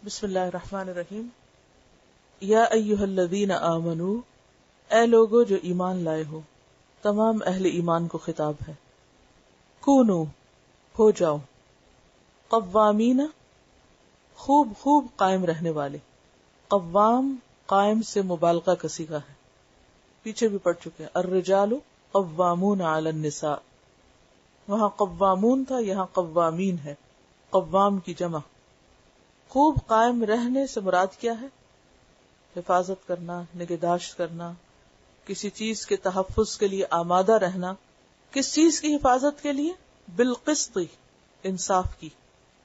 بسم اللہ الرحمن الرحیم. یا ایھا الذین آمنوا، اے لوگو جو ایمان لائے ہو، تمام اہل ایمان کو خطاب ہے. کونو، ہو جاؤ، قوامین، خوب قائم رہنے والے. قوام قائم سے مبالغہ کا صیغہ ہے، پیچھے بھی پڑھ چکے ہیں. الرجال قوامون علی النساء، وہاں قوامون تھا، یہاں قوامین ہے. قوام کی جمع. خوب قائم رہنے سے مراد کیا ہے؟ حفاظت کرنا، نگہداشت کرنا، کسی چیز کے تحفظ کے لیے آمادہ رہنا. کس چیز کی حفاظت کے لیے؟ بالقسط، انصاف کی.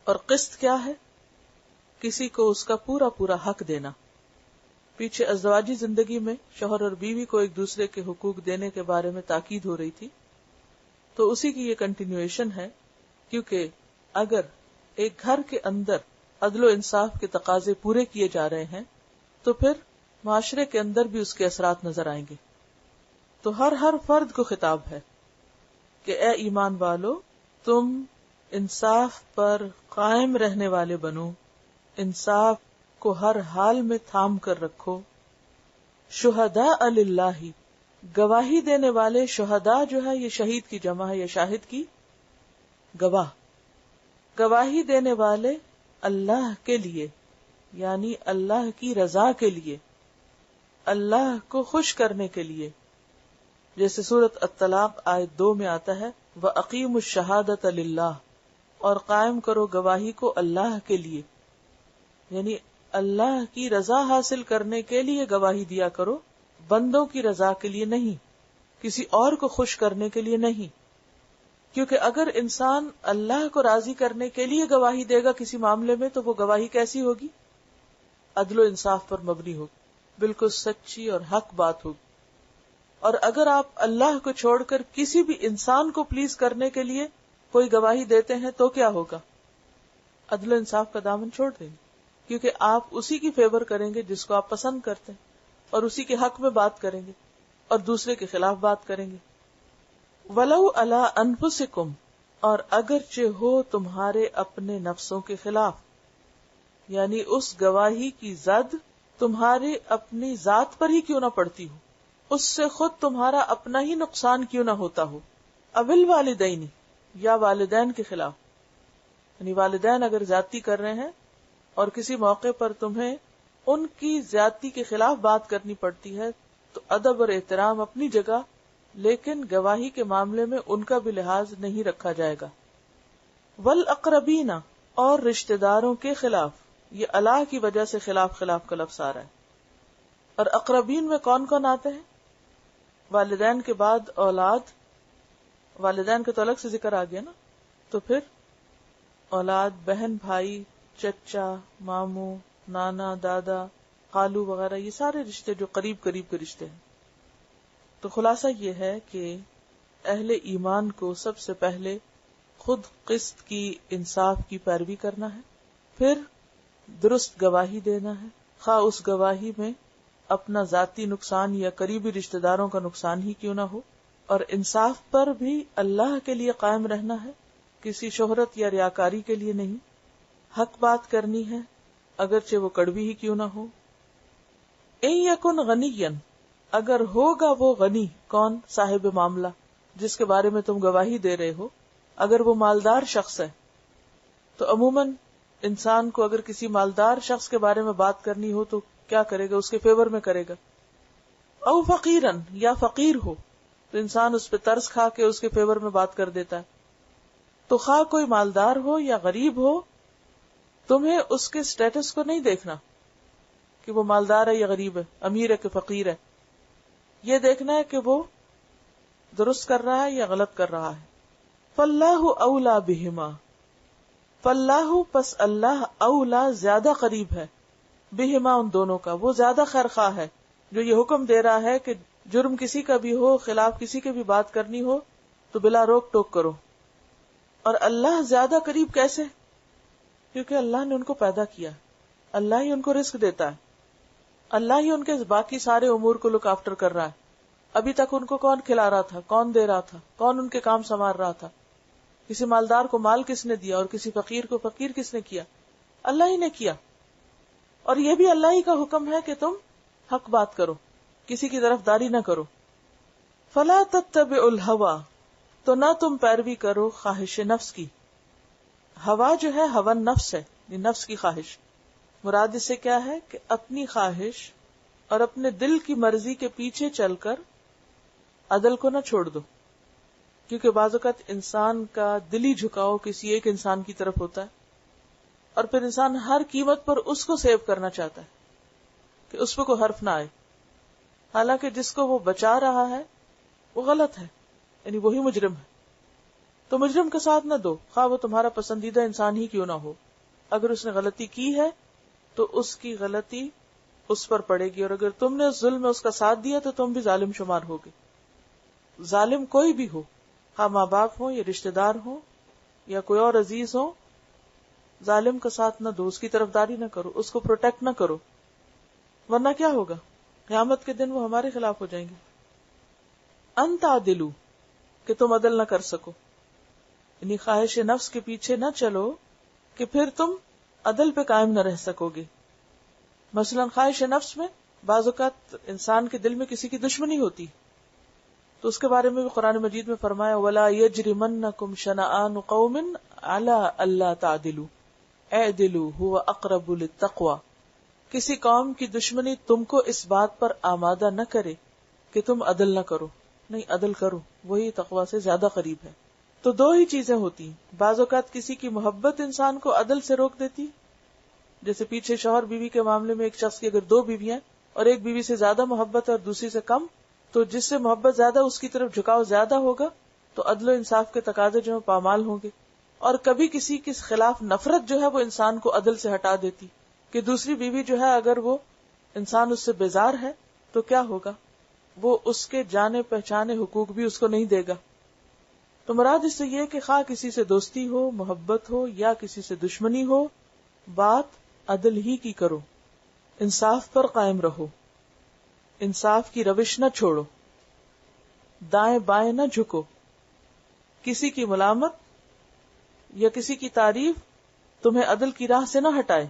اور قسط کیا ہے؟ کسی کو اس کا پورا حق دینا. پیچھے ازدواجی زندگی میں شوہر اور بیوی کو ایک دوسرے کے حقوق دینے کے بارے میں تاکید ہو رہی تھی، تو اسی کی یہ کنٹینیویشن ہے. کیونکہ اگر ایک گھر کے اندر عدل و انصاف کے تقاضے پورے کیے جا رہے ہیں تو پھر معاشرے کے اندر بھی اس کے اثرات نظر آئیں گے. تو ہر فرد کو خطاب ہے کہ اے ایمان والو، تم انصاف پر قائم رہنے والے بنو، انصاف کو ہر حال میں تھام کر رکھو. شہداء للہ، گواہی دینے والے. شہداء جو ہے یہ شہید کی جمع ہے، یا شاہد کی گواہ. گواہی دینے والے اللہ کے لیے، یعنی اللہ کی رضا کے لیے، اللہ کو خوش کرنے کے لیے. جیسے سورۃ الطلاق آیت 2 میں آتا ہے، وَأَقِیمُوا الشَّهَادَةَ لِلَّهِ، اور قائم کرو گواہی کو اللہ کے لیے، یعنی اللہ کی رضا حاصل کرنے کے لیے گواہی دیا کرو، بندوں کی رضا کے لیے نہیں، کسی اور کو خوش کرنے کے لیے نہیں. کیونکہ اگر انسان اللہ کو راضی کرنے کے لیے گواہی دے گا کسی معاملے میں، تو وہ گواہی کیسی ہوگی؟ عدل و انصاف پر مبنی ہوگی، بالکل سچی اور حق بات ہوگی. اور اگر آپ اللہ کو چھوڑ کر کسی بھی انسان کو پلیز کرنے کے لیے کوئی گواہی دیتے ہیں تو کیا ہوگا؟ عدل و انصاف کا دامن چھوڑ دیں گے، کیونکہ آپ اسی کی فیور کریں گے جس کو آپ پسند کرتے ہیں، اور اسی کے حق میں بات کریں گے اور دوسرے کے خلاف بات کریں گے. وَلَوْ عَلَىٰ أَنفُسِكُمْ، اور اگرچہ ہو تمہارے اپنے نفسوں کے خلاف، یعنی اس گواہی کی زد تمہارے اپنی ذات پر ہی کیوں نہ پڑتی ہو، اس سے خود تمہارا اپنا ہی نقصان کیوں نہ ہوتا ہو. اول والدین، یا والدین کے خلاف، یعنی والدین اگر زیادتی کر رہے ہیں اور کسی موقع پر تمہیں ان کی زیادتی کے خلاف بات کرنی پڑتی ہے، تو ادب اور احترام اپنی جگہ، لیکن گواہی کے معاملے میں ان کا بھی لحاظ نہیں رکھا جائے گا. والاقربین، اور رشتہ داروں کے خلاف. یہ اللہ کی وجہ سے خلاف کا لفظ آ رہا ہے. اور اقربین میں کون کون آتے ہیں؟ والدین کے بعد اولاد. والدین کا تو الگ سے ذکر آ گیا نا، تو پھر اولاد، بہن، بھائی، چچا، ماموں، نانا، دادا، خالو وغیرہ، یہ سارے رشتے جو قریب کے رشتے ہیں. تو خلاصہ یہ ہے کہ اہل ایمان کو سب سے پہلے خود قسط کی، انصاف کی پیروی کرنا ہے، پھر درست گواہی دینا ہے، خواہ اس گواہی میں اپنا ذاتی نقصان یا قریبی رشتہ داروں کا نقصان ہی کیوں نہ ہو، اور انصاف پر بھی اللہ کے لیے قائم رہنا ہے، کسی شہرت یا ریاکاری کے لیے نہیں. حق بات کرنی ہے اگرچہ وہ کڑوی ہی کیوں نہ ہو. ان یکن غنیا، اگر ہوگا وہ غنی، کون؟ صاحب معاملہ جس کے بارے میں تم گواہی دے رہے ہو، اگر وہ مالدار شخص ہے، تو عموماً انسان کو اگر کسی مالدار شخص کے بارے میں بات کرنی ہو تو کیا کرے گا؟ اس کے فیور میں کرے گا. او فقیرن، یا فقیر ہو تو انسان اس پہ ترس کھا کے اس کے فیور میں بات کر دیتا ہے. تو خواہ کوئی مالدار ہو یا غریب ہو، تمہیں اس کے سٹیٹس کو نہیں دیکھنا کہ وہ مالدار ہے یا غریب ہے، امیر ہے کہ فقیر ہے. یہ دیکھنا ہے کہ وہ درست کر رہا ہے یا غلط کر رہا ہے. فاللہ اولا بہما، فاللہ پس اللہ اولا زیادہ قریب ہے، بہما ان دونوں کا، وہ زیادہ خیر خواہ ہے جو یہ حکم دے رہا ہے کہ جرم کسی کا بھی ہو، خلاف کسی کے بھی بات کرنی ہو تو بلا روک ٹوک کرو. اور اللہ زیادہ قریب کیسے؟ کیونکہ اللہ نے ان کو پیدا کیا، اللہ ہی ان کو رزق دیتا ہے، اللہ ہی ان کے باقی سارے امور کو لک آفٹر کر رہا ہے. ابھی تک ان کو کون کھلا رہا تھا، کون دے رہا تھا، کون ان کے کام سنوار رہا تھا؟ کسی مالدار کو مال کس نے دیا اور کسی فقیر کو فقیر کس نے کیا؟ اللہ ہی نے کیا. اور یہ بھی اللہ ہی کا حکم ہے کہ تم حق بات کرو، کسی کی طرفداری نہ کرو. فلا تتبعوا الہوا، تو نہ تم پیروی کرو خواہش نفس کی. ہوا جو ہے ہوا نفس ہے، یہ نفس کی خواہش. مراد اس سے کیا ہے کہ اپنی خواہش اور اپنے دل کی مرضی کے پیچھے چل کر عدل کو نہ چھوڑ دو، کیونکہ بعض اوقات انسان کا دلی جھکاؤ کسی ایک انسان کی طرف ہوتا ہے اور پھر انسان ہر قیمت پر اس کو سیو کرنا چاہتا ہے کہ اس پہ کوئی حرف نہ آئے، حالانکہ جس کو وہ بچا رہا ہے وہ غلط ہے، یعنی وہی مجرم ہے. تو مجرم کا ساتھ نہ دو، خواہ وہ تمہارا پسندیدہ انسان ہی کیوں نہ ہو. اگر اس نے غلطی کی ہے تو اس کی غلطی اس پر پڑے گی، اور اگر تم نے اس ظلم میں اس کا ساتھ دیا تو تم بھی ظالم شمار ہوگے. ظالم کوئی بھی ہو، خواہ ماں باپ ہو یا رشتہ دار ہو یا کوئی اور عزیز ہو، ظالم کا ساتھ نہ دو، اس کی طرفداری نہ کرو، اس کو پروٹیکٹ نہ کرو، ورنہ کیا ہوگا؟ قیامت کے دن وہ ہمارے خلاف ہو جائیں گے. ان تعدلوا، کہ تم عدل نہ کر سکو، یعنی خواہش نفس کے پیچھے نہ چلو کہ پھر تم عدل پہ قائم نہ رہ سکو گے. مثلا خواہش نفس میں بعض اوقات انسان کے دل میں کسی کی دشمنی ہوتی، تو اس کے بارے میں بھی قرآن مجید میں فرمایا وَلَا يَجْرِمَنَّكُمْ شَنَآنُ قَوْمٍ عَلَىٰ أَلَّا تَعْدِلُوا اعْدِلُوا هُوَ أَقْرَبُ لِلتَّقْوَىٰ. کسی قوم کی دشمنی تم کو اس بات پر آمادہ نہ کرے کہ تم عدل نہ کرو. نہیں، عدل کرو، وہی تقویٰ سے زیادہ قریب ہے. تو دو ہی چیزیں ہوتی ہیں، بعض اوقات کسی کی محبت انسان کو عدل سے روک دیتی، جیسے پیچھے شوہر بیوی کے معاملے میں ایک شخص کی اگر دو بیویاں اور ایک بیوی سے زیادہ محبت ہے اور دوسری سے کم، تو جس سے محبت زیادہ اس کی طرف جھکاؤ زیادہ ہوگا تو عدل و انصاف کے تقاضے جو ہیں پامال ہوں گے. اور کبھی کسی کے خلاف نفرت جو ہے وہ انسان کو عدل سے ہٹا دیتی، کہ دوسری بیوی جو ہے اگر وہ انسان اس سے بیزار ہے تو کیا ہوگا، وہ اس کے جانے پہچانے حقوق بھی اس کو نہیں دے گا. تو مراد اس سے یہ کہ خواہ کسی سے دوستی ہو، محبت ہو یا کسی سے دشمنی ہو، بات عدل ہی کی کرو، انصاف پر قائم رہو، انصاف کی روش نہ چھوڑو، دائیں بائیں نہ جھکو، کسی کی ملامت یا کسی کی تعریف تمہیں عدل کی راہ سے نہ ہٹائے.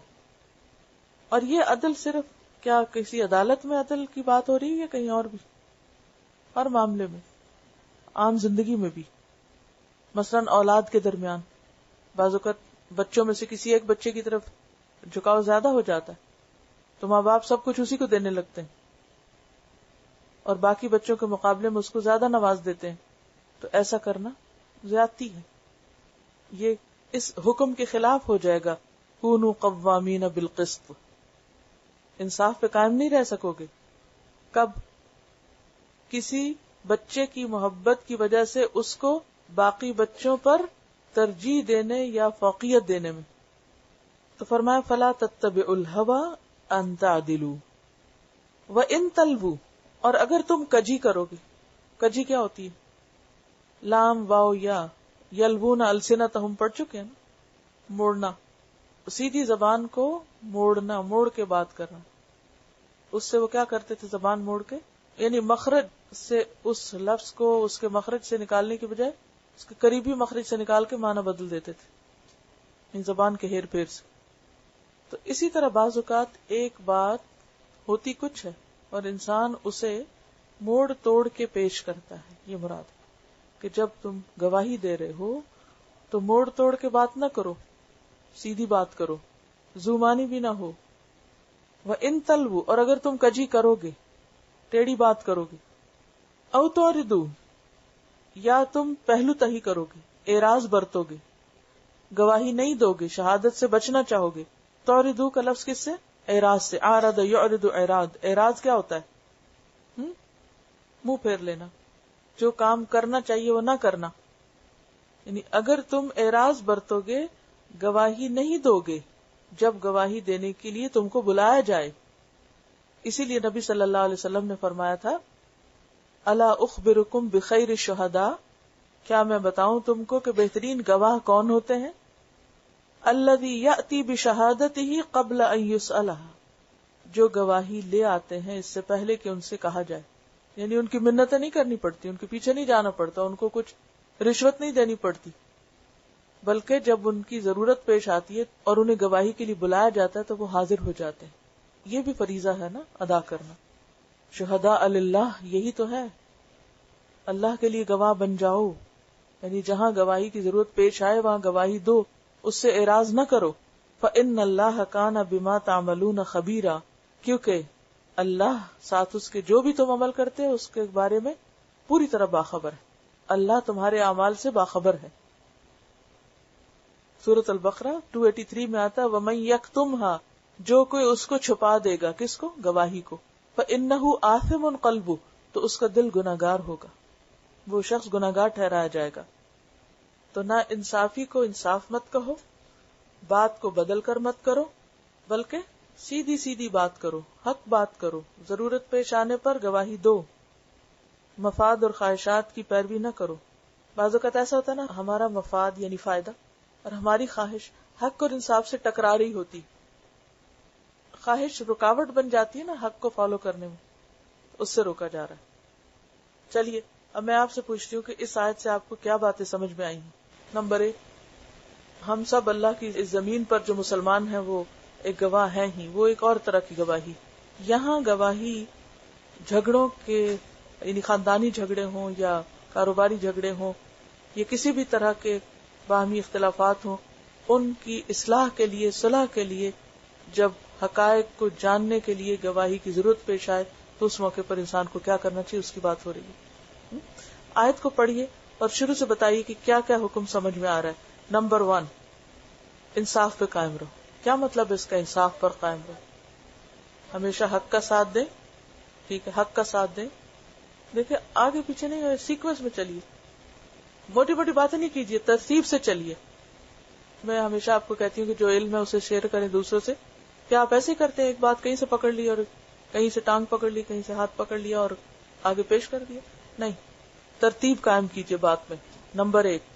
اور یہ عدل صرف کیا کسی عدالت میں عدل کی بات ہو رہی ہے یا کہیں اور بھی؟ ہر معاملے میں، عام زندگی میں بھی. مثلا اولاد کے درمیان بعض اوقات بچوں میں سے کسی ایک بچے کی طرف جھکاؤ زیادہ ہو جاتا ہے تو ماں باپ سب کچھ اسی کو دینے لگتے ہیں اور باقی بچوں کے مقابلے میں اس کو زیادہ نواز دیتے ہیں، تو ایسا کرنا زیادتی ہے. یہ اس حکم کے خلاف ہو جائے گا کونوا قوامین بالقسط. انصاف پہ قائم نہیں رہ سکو گے. کب؟ کسی بچے کی محبت کی وجہ سے اس کو باقی بچوں پر ترجیح دینے یا فوقیت دینے میں. تو فرمایا فلا تتبعوا الهوى ان تعدلوا وان تلووا، اور اگر تم کجی کرو گے. کجی کیا ہوتی ہے؟ لام واو یا یلوون السنتہم پڑھ چکے ہیں نا، موڑنا، سیدھی زبان کو موڑنا، موڑ کے بات کرنا. اس سے وہ کیا کرتے تھے زبان موڑ کے؟ یعنی مخرج سے اس لفظ کو اس کے مخرج سے نکالنے کی بجائے اس کے قریبی مخرج سے نکال کے معنی بدل دیتے تھے، یعنی زبان کے ہیر پھیر سے. تو اسی طرح بعض اوقات ایک بات ہوتی کچھ ہے اور انسان اسے موڑ توڑ کے پیش کرتا ہے. یہ مراد کہ جب تم گواہی دے رہے ہو تو موڑ توڑ کے بات نہ کرو، سیدھی بات کرو، زومانی بھی نہ ہو. وَإِن تَلْوُوا، اور اگر تم کجی کرو گے، ٹیڑھی بات کرو گے، او تُعْرِضُوا، یا تم پہلو تہی کرو گے، اعراض برتو گے، گواہی نہیں دو گے، شہادت سے بچنا چاہو گے. تُعْرِضُوا کا لفظ کس سے؟ اعراض سے. اعرض یعرض اعراض. اعراض کیا ہوتا ہے؟ منہ پھیر لینا، جو کام کرنا چاہیے وہ نہ کرنا. یعنی اگر تم اعراض برتو گے، گواہی نہیں دو گے جب گواہی دینے کے لیے تم کو بلایا جائے. اسی لیے نبی صلی اللہ علیہ وسلم نے فرمایا تھا الا اخبرکم بخیر الشہداء، کیا میں بتاؤں تم کو کہ بہترین گواہ کون ہوتے ہیں؟ الذی یأتی بشہادتہ قبل ان یسألہ، جو گواہی لے آتے ہیں اس سے پہلے کہ ان سے کہا جائے. یعنی ان کی منتیں نہیں کرنی پڑتی، ان کے پیچھے نہیں جانا پڑتا، ان کو کچھ رشوت نہیں دینی پڑتی، بلکہ جب ان کی ضرورت پیش آتی ہے اور انہیں گواہی کے لیے بلایا جاتا ہے تو وہ حاضر ہو جاتے ہیں. یہ بھی فریضہ ہے نا ادا کرنا. شہداء للہ یہی تو ہے, اللہ کے لیے گواہ بن جاؤ, یعنی جہاں گواہی کی ضرورت پیش آئے وہاں گواہی دو, اس سے اعراض نہ کرو. فَإِنَّ اللَّهَ كَانَ بِمَا تَعْمَلُونَ خَبِيرًا, کیونکہ اللہ ساتھ اس کے جو بھی تم عمل کرتے ہو اس کے بارے میں پوری طرح باخبر ہے. اللہ تمہارے اعمال سے باخبر ہے. سورۃ البقرہ 283 میں آتا ہے وَمَن يَكْتُمْهَا, جو کوئی اس کو چھپا دے گا, کس کو؟ گواہی کو. فَإِنَّهُ آثِمٌ قَلْبُهُ, تو اس کا دل گناہگار ہوگا, وہ شخص گناہگار ٹھہرایا جائے گا. تو نہ انصافی کو انصاف مت کہو, بات کو بدل کر مت کرو, بلکہ سیدھی سیدھی بات کرو, حق بات کرو, ضرورت پیش آنے پر گواہی دو, مفاد اور خواہشات کی پیروی نہ کرو. بعض اوقات ایسا ہوتا ہے نا, ہمارا مفاد یعنی فائدہ اور ہماری خواہش حق اور انصاف سے ٹکرا رہی ہوتی, خواہش رکاوٹ بن جاتی ہے نا حق کو فالو کرنے میں, اس سے روکا جا رہا ہے. چلیے اب میں آپ سے پوچھتی ہوں کہ اس آیت سے آپ کو کیا باتیں سمجھ میں آئی ہیں. نمبر 1, ہم سب اللہ کی اس زمین پر جو مسلمان ہیں وہ ایک گواہ ہیں ہی, وہ ایک اور طرح کی گواہی. یہاں گواہی جھگڑوں کے یعنی خاندانی جھگڑے ہوں یا کاروباری جھگڑے ہوں یا کسی بھی طرح کے باہمی اختلافات ہوں, ان کی اصلاح کے لیے, صلح کے لیے جب حقائق کو جاننے کے لیے گواہی کی ضرورت پیش آئے تو اس موقع پر انسان کو کیا کرنا چاہیے, اس کی بات ہو رہی ہے. آیت کو پڑھیے اور شروع سے بتائیے کہ کیا کیا حکم سمجھ میں آ رہا ہے. نمبر 1, انصاف پہ قائم رہو. کیا مطلب ہے اس کا, انصاف پر قائم رہو, ہمیشہ حق کا ساتھ دیں. ٹھیک ہے, حق کا ساتھ دیں. دیکھیں آگے پیچھے نہیں, سیکوینس میں چلیے, موٹی موٹی باتیں نہیں کیجیے, ترتیب سے چلیے. میں ہمیشہ آپ کو کہتی ہوں کہ جو علم ہے اسے شیئر کریں دوسروں سے. کیا آپ ایسے کرتے ہیں, ایک بات کہیں سے پکڑ لی اور کہیں سے ٹانگ پکڑ لی, کہیں سے ہاتھ پکڑ لیا اور آگے پیش کر دیا؟ نہیں, ترتیب قائم کیجیے بات میں. نمبر 1,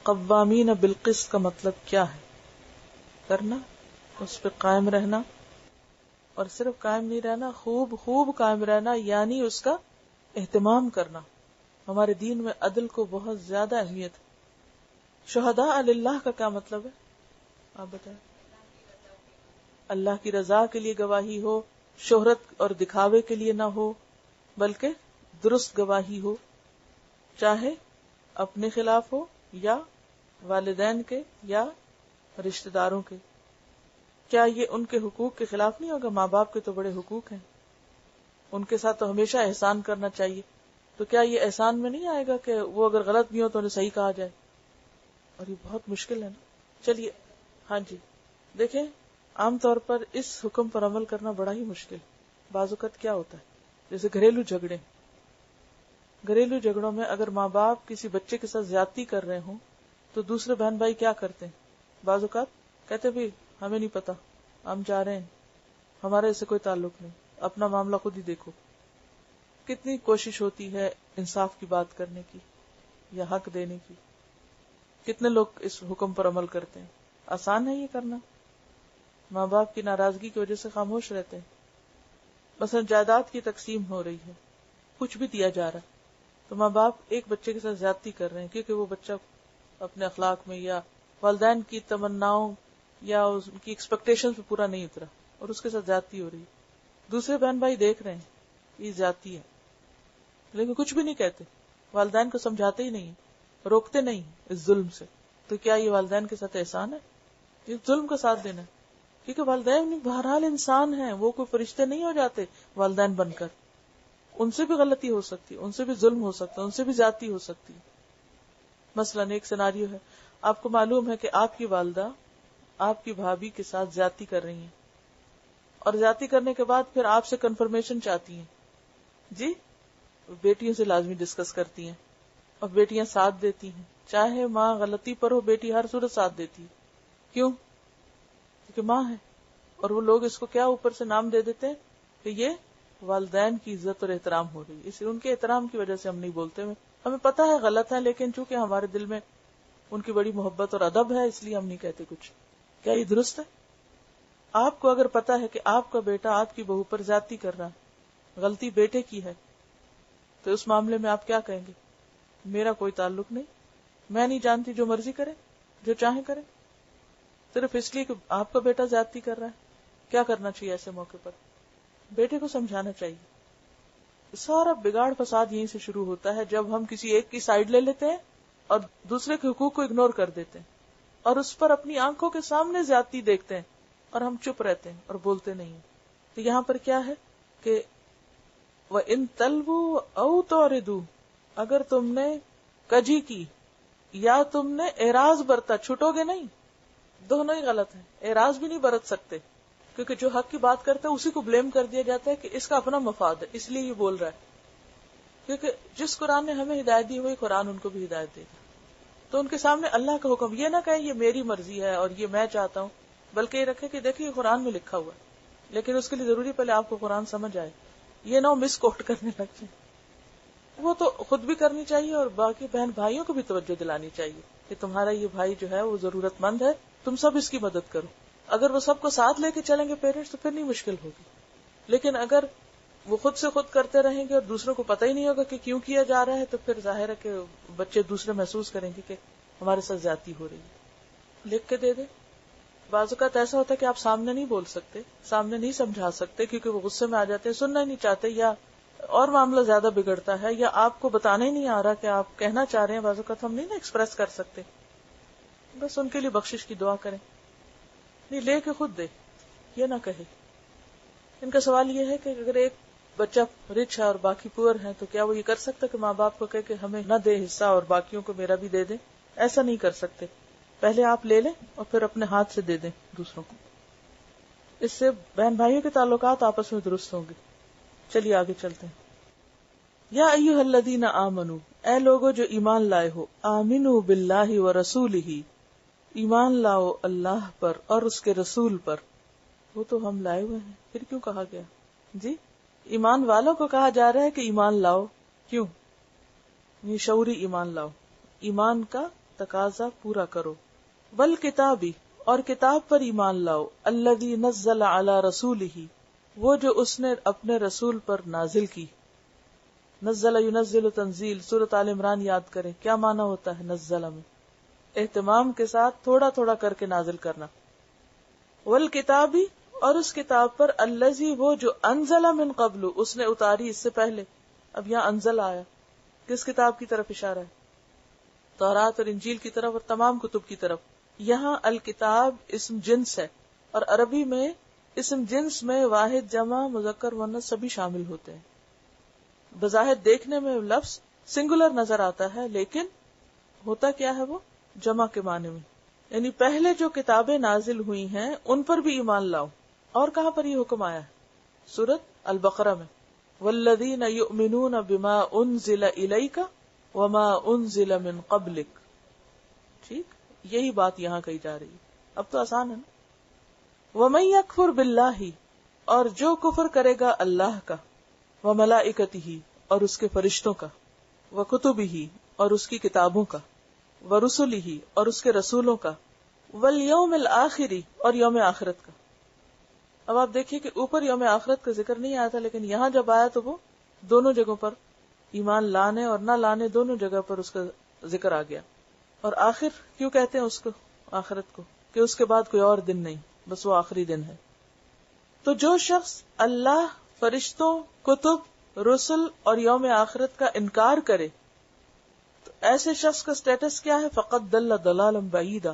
قوامین بالقسط کا مطلب کیا ہے؟ کرنا, اس پہ قائم رہنا, اور صرف قائم نہیں رہنا, خوب خوب قائم رہنا, یعنی اس کا اہتمام کرنا. ہمارے دین میں عدل کو بہت زیادہ اہمیت ہے. شہداء للہ کا کیا مطلب ہے آپ بتائیں؟ اللہ کی رضا کے لیے گواہی ہو, شہرت اور دکھاوے کے لیے نہ ہو, بلکہ درست گواہی ہو, چاہے اپنے خلاف ہو یا والدین کے یا رشتہ داروں کے. کیا یہ ان کے حقوق کے خلاف نہیں ہوگا؟ ماں باپ کے تو بڑے حقوق ہیں, ان کے ساتھ تو ہمیشہ احسان کرنا چاہیے. تو کیا یہ احسان میں نہیں آئے گا کہ وہ اگر غلط بھی ہو تو انہیں صحیح کہا جائے؟ اور یہ بہت مشکل ہے نا. چلیے ہاں جی, دیکھیں عام طور پر اس حکم پر عمل کرنا بڑا ہی مشکل. بعض اوقات کیا ہوتا ہے, جیسے گھریلو جھگڑے, گھریلو جھگڑوں میں اگر ماں باپ کسی بچے کے ساتھ زیادتی کر رہے ہوں تو دوسرے بہن بھائی کیا کرتے ہیں؟ بعض اوقات کہتے بھی ہمیں نہیں پتا, ہم جا رہے ہیں, ہمارے اس سے کوئی تعلق نہیں, اپنا معاملہ خود ہی دیکھو. کتنی کوشش ہوتی ہے انصاف کی بات کرنے کی یا حق دینے کی. کتنے لوگ اس حکم پر عمل کرتے ہیں؟ آسان ہے یہ کرنا؟ ماں باپ کی ناراضگی کی وجہ سے خاموش رہتے ہیں. مثلا جائیداد کی تقسیم ہو رہی ہے, کچھ بھی دیا جا رہا ہے, تو ماں باپ ایک بچے کے ساتھ زیادتی کر رہے ہیں کیونکہ وہ بچہ اپنے اخلاق میں یا والدین کی تمناؤں یا ان کی ایکسپیکٹیشن پہ پورا نہیں اترا اور اس کے ساتھ زیادتی ہو رہی ہے. دوسرے بہن بھائی دیکھ رہے ہیں یہ زیادتی ہے, لیکن کچھ بھی نہیں کہتے, والدین کو سمجھاتے ہی نہیں, روکتے نہیں اس ظلم سے. تو کیا یہ والدین کے ساتھ احسان ہے؟ یہ ظلم کا ساتھ دینا ہے. کیونکہ والدین بہرحال انسان ہیں, وہ کوئی فرشتے نہیں ہو جاتے والدین بن کر. ان سے بھی غلطی ہو سکتی, ان سے بھی ظلم ہو سکتا, ان سے بھی زیادتی ہو سکتی. مثلاً ایک سیناریو ہے, آپ کو معلوم ہے کہ آپ کی والدہ آپ کی بھابھی کے ساتھ زیادتی کر رہی ہیں, اور زیادتی کرنے کے بعد پھر آپ سے کنفرمیشن چاہتی ہیں. جی, بیٹیوں سے لازمی ڈسکس کرتی ہیں اور بیٹیاں ساتھ دیتی ہیں. چاہے ماں غلطی پر ہو, بیٹی ہر صورت ساتھ دیتی ہے. کیوں؟ کیونکہ ماں ہے. اور وہ لوگ اس کو کیا اوپر سے نام دے دیتے ہیں کہ یہ والدین کی عزت اور احترام ہو رہی ہے, اس لیے ان کے احترام کی وجہ سے ہم نہیں بولتے. ہمیں پتہ ہے غلط ہے, لیکن چونکہ ہمارے دل میں ان کی بڑی محبت اور ادب ہے اس لیے ہم نہیں کہتے کچھ. کیا یہ درست ہے؟ آپ کو اگر پتا ہے کہ آپ کا بیٹا آپ کی بہو پر زیادتی کر رہا ہے, غلطی بیٹے کی ہے, تو اس معاملے میں آپ کیا کہیں گے؟ میرا کوئی تعلق نہیں, میں نہیں جانتی, جو مرضی کرے, جو چاہے کرے, صرف اس لیے کہ آپ کا بیٹا زیادتی کر رہا ہے. کیا کرنا چاہیے ایسے موقع پر؟ بیٹے کو سمجھانا چاہیے. سارا بگاڑ فساد یہیں سے شروع ہوتا ہے جب ہم کسی ایک کی سائڈ لے لیتے ہیں اور دوسرے کے حقوق کو اگنور کر دیتے ہیں اور اس پر اپنی آنکھوں کے سامنے زیادتی دیکھتے ہیں اور ہم چپ رہتے ہیں اور بولتے نہیں. تو یہاں پر کیا ہے کہ وَإِن تَلْوُوا أَوْ تُعْرِضُوا، اگر تم نے کجی کی یا تم نے اعراض برتا، چھٹو گے نہیں، دونوں ہی غلط ہیں. اعراض بھی نہیں برت سکتے کیونکہ جو حق کی بات کرتا ہے اسی کو بلیم کر دیا جاتا ہے کہ اس کا اپنا مفاد ہے اس لیے یہ بول رہا ہے. کیونکہ جس قرآن نے ہمیں ہدایت دی وہی قرآن ان کو بھی ہدایت دے گا. تو ان کے سامنے اللہ کا حکم یہ نہ کہیں یہ میری مرضی ہے اور یہ میں چاہتا ہوں، بلکہ یہ رکھے کہ دیکھیں یہ قرآن میں لکھا ہوا ہے. لیکن اس کے لیے ضروری پہلے آپ کو قرآن سمجھ آئے، یہ نہ مس کوٹ کرنے لگ جائیں. وہ تو خود بھی کرنی چاہیے اور باقی بہن بھائیوں کو بھی توجہ دلانی چاہیے کہ تمہارا یہ بھائی جو ہے وہ ضرورت مند ہے، تم سب اس کی مدد کرو. اگر وہ سب کو ساتھ لے کے چلیں گے پیرنٹس تو پھر نہیں مشکل ہوگی. لیکن اگر وہ خود سے خود کرتے رہیں گے اور دوسروں کو پتہ ہی نہیں ہوگا کہ کیوں کیا جا رہا ہے تو پھر ظاہر ہے کہ بچے دوسرے محسوس کریں گے کہ ہمارے ساتھ زیادتی ہو رہی ہے. لکھ کے دے دیں. بعض اوقات ایسا ہوتا ہے کہ آپ سامنے نہیں بول سکتے، سامنے نہیں سمجھا سکتے کیونکہ وہ غصے میں آ جاتے ہیں، سننا ہی نہیں چاہتے، یا اور معاملہ زیادہ بگڑتا ہے، یا آپ کو بتانا ہی نہیں آ رہا کہ آپ کہنا چاہ رہے ہیں. بعض اوقات ہم نہیں نا ایکسپریس کر سکتے. بس ان کے لیے بخشش کی دعا کریں. نہیں لے کے خود دے، یہ نہ کہے. ان کا سوال یہ ہے کہ اگر ایک بچہ رچ ہے اور باقی پور ہیں تو کیا وہ یہ کر سکتا کہ ماں باپ کو کہے کہ ہمیں نہ دے حصہ اور باقیوں کو میرا بھی دے دیں؟ ایسا نہیں کر سکتے. پہلے آپ لے لیں اور پھر اپنے ہاتھ سے دے دیں دوسروں کو. اس سے بہن بھائیوں کے تعلقات آپس میں درست ہوں گے. چلیے آگے چلتے ہیں. یا ایھا الذین آمنو، اے لوگو جو ایمان لائے ہو، آمنو باللہ ورسولہ، ایمان لاؤ اللہ پر اور اس کے رسول پر. وہ تو ہم لائے ہوئے ہیں، پھر کیوں کہا گیا؟ جی ایمان والوں کو کہا جا رہا ہے کہ ایمان لاؤ. کیوں؟ یہ شعوری ایمان لاؤ، ایمان کا تقاضا پورا کرو. والکتابی، اور کتاب پر ایمان لاؤ، الذی نزل علی رسولہ، وہ جو اس نے اپنے رسول پر نازل کی. نزل ینزل تنزیل، سورۃ آل عمران یاد کریں کیا معنی ہوتا ہے نزل میں؟ اہتمام کے ساتھ تھوڑا تھوڑا کر کے نازل کرنا. والکتابی، اور اس کتاب پر الذی، وہ جو انزل من قبل، اس نے اتاری اس سے پہلے. اب یہاں انزل آیا، کس کتاب کی طرف اشارہ ہے؟ تورات اور انجیل کی طرف اور تمام کتب کی طرف. یہاں الکتاب اسم جنس ہے اور عربی میں اسم جنس میں واحد، جمع، مذکر، مؤنث سبھی شامل ہوتے ہیں. بظاہر دیکھنے میں لفظ سنگولر نظر آتا ہے لیکن ہوتا کیا ہے، وہ جمع کے معنی میں. یعنی پہلے جو کتابیں نازل ہوئی ہیں ان پر بھی ایمان لاؤ. اور کہاں پر یہ حکم آیا ہے؟ سورۃ البقرہ میں والذین یؤمنون بما انزل الیک وما انزل من قبلک. ٹھیک، یہی بات یہاں کہی جا رہی ہے. اب تو آسان ہے نا. ومن یکفر باللہ، اور جو کفر کرے گا اللہ کا، وملائکتہ، اور اس کے فرشتوں کا، وکتبہ، اور اس کی کتابوں کا، ورسلہ، اور اس کے رسولوں کا، والیوم الآخر، اور یوم آخرت کا. اب آپ دیکھیے کہ اوپر یوم آخرت کا ذکر نہیں آیا تھا لیکن یہاں جب آیا تو وہ دونوں جگہوں پر ایمان لانے اور نہ لانے دونوں جگہ پر اس کا ذکر آ گیا. اور آخر کیوں کہتے ہیں اس کو آخرت کو؟ کہ اس کے بعد کوئی اور دن نہیں، بس وہ آخری دن ہے. تو جو شخص اللہ، فرشتوں، کتب، رسل اور یوم آخرت کا انکار کرے تو ایسے شخص کا سٹیٹس کیا ہے؟ فقط ضل ضلالا بعیدا،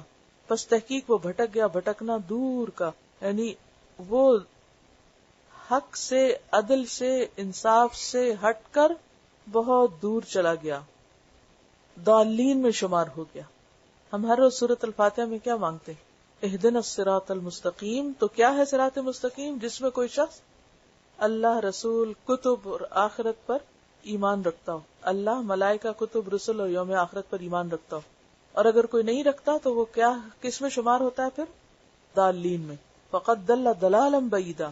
پس تحقیق وہ بھٹک گیا بھٹکنا دور کا. یعنی وہ حق سے، عدل سے، انصاف سے ہٹ کر بہت دور چلا گیا، ضالین میں شمار ہو گیا. ہم ہر روز سورۃ الفاتحہ میں کیا مانگتے ہیں؟ اہدنا الصراط المستقیم. تو کیا ہے صراط مستقیم؟ جس میں کوئی شخص اللہ، رسول، کتب اور آخرت پر ایمان رکھتا ہو، اللہ، ملائکہ، کتب، رسل اور یوم آخرت پر ایمان رکھتا ہو. اور اگر کوئی نہیں رکھتا تو وہ کیا، کس میں شمار ہوتا ہے پھر؟ ضالین میں. فقد ضل ضلالا بعیدا،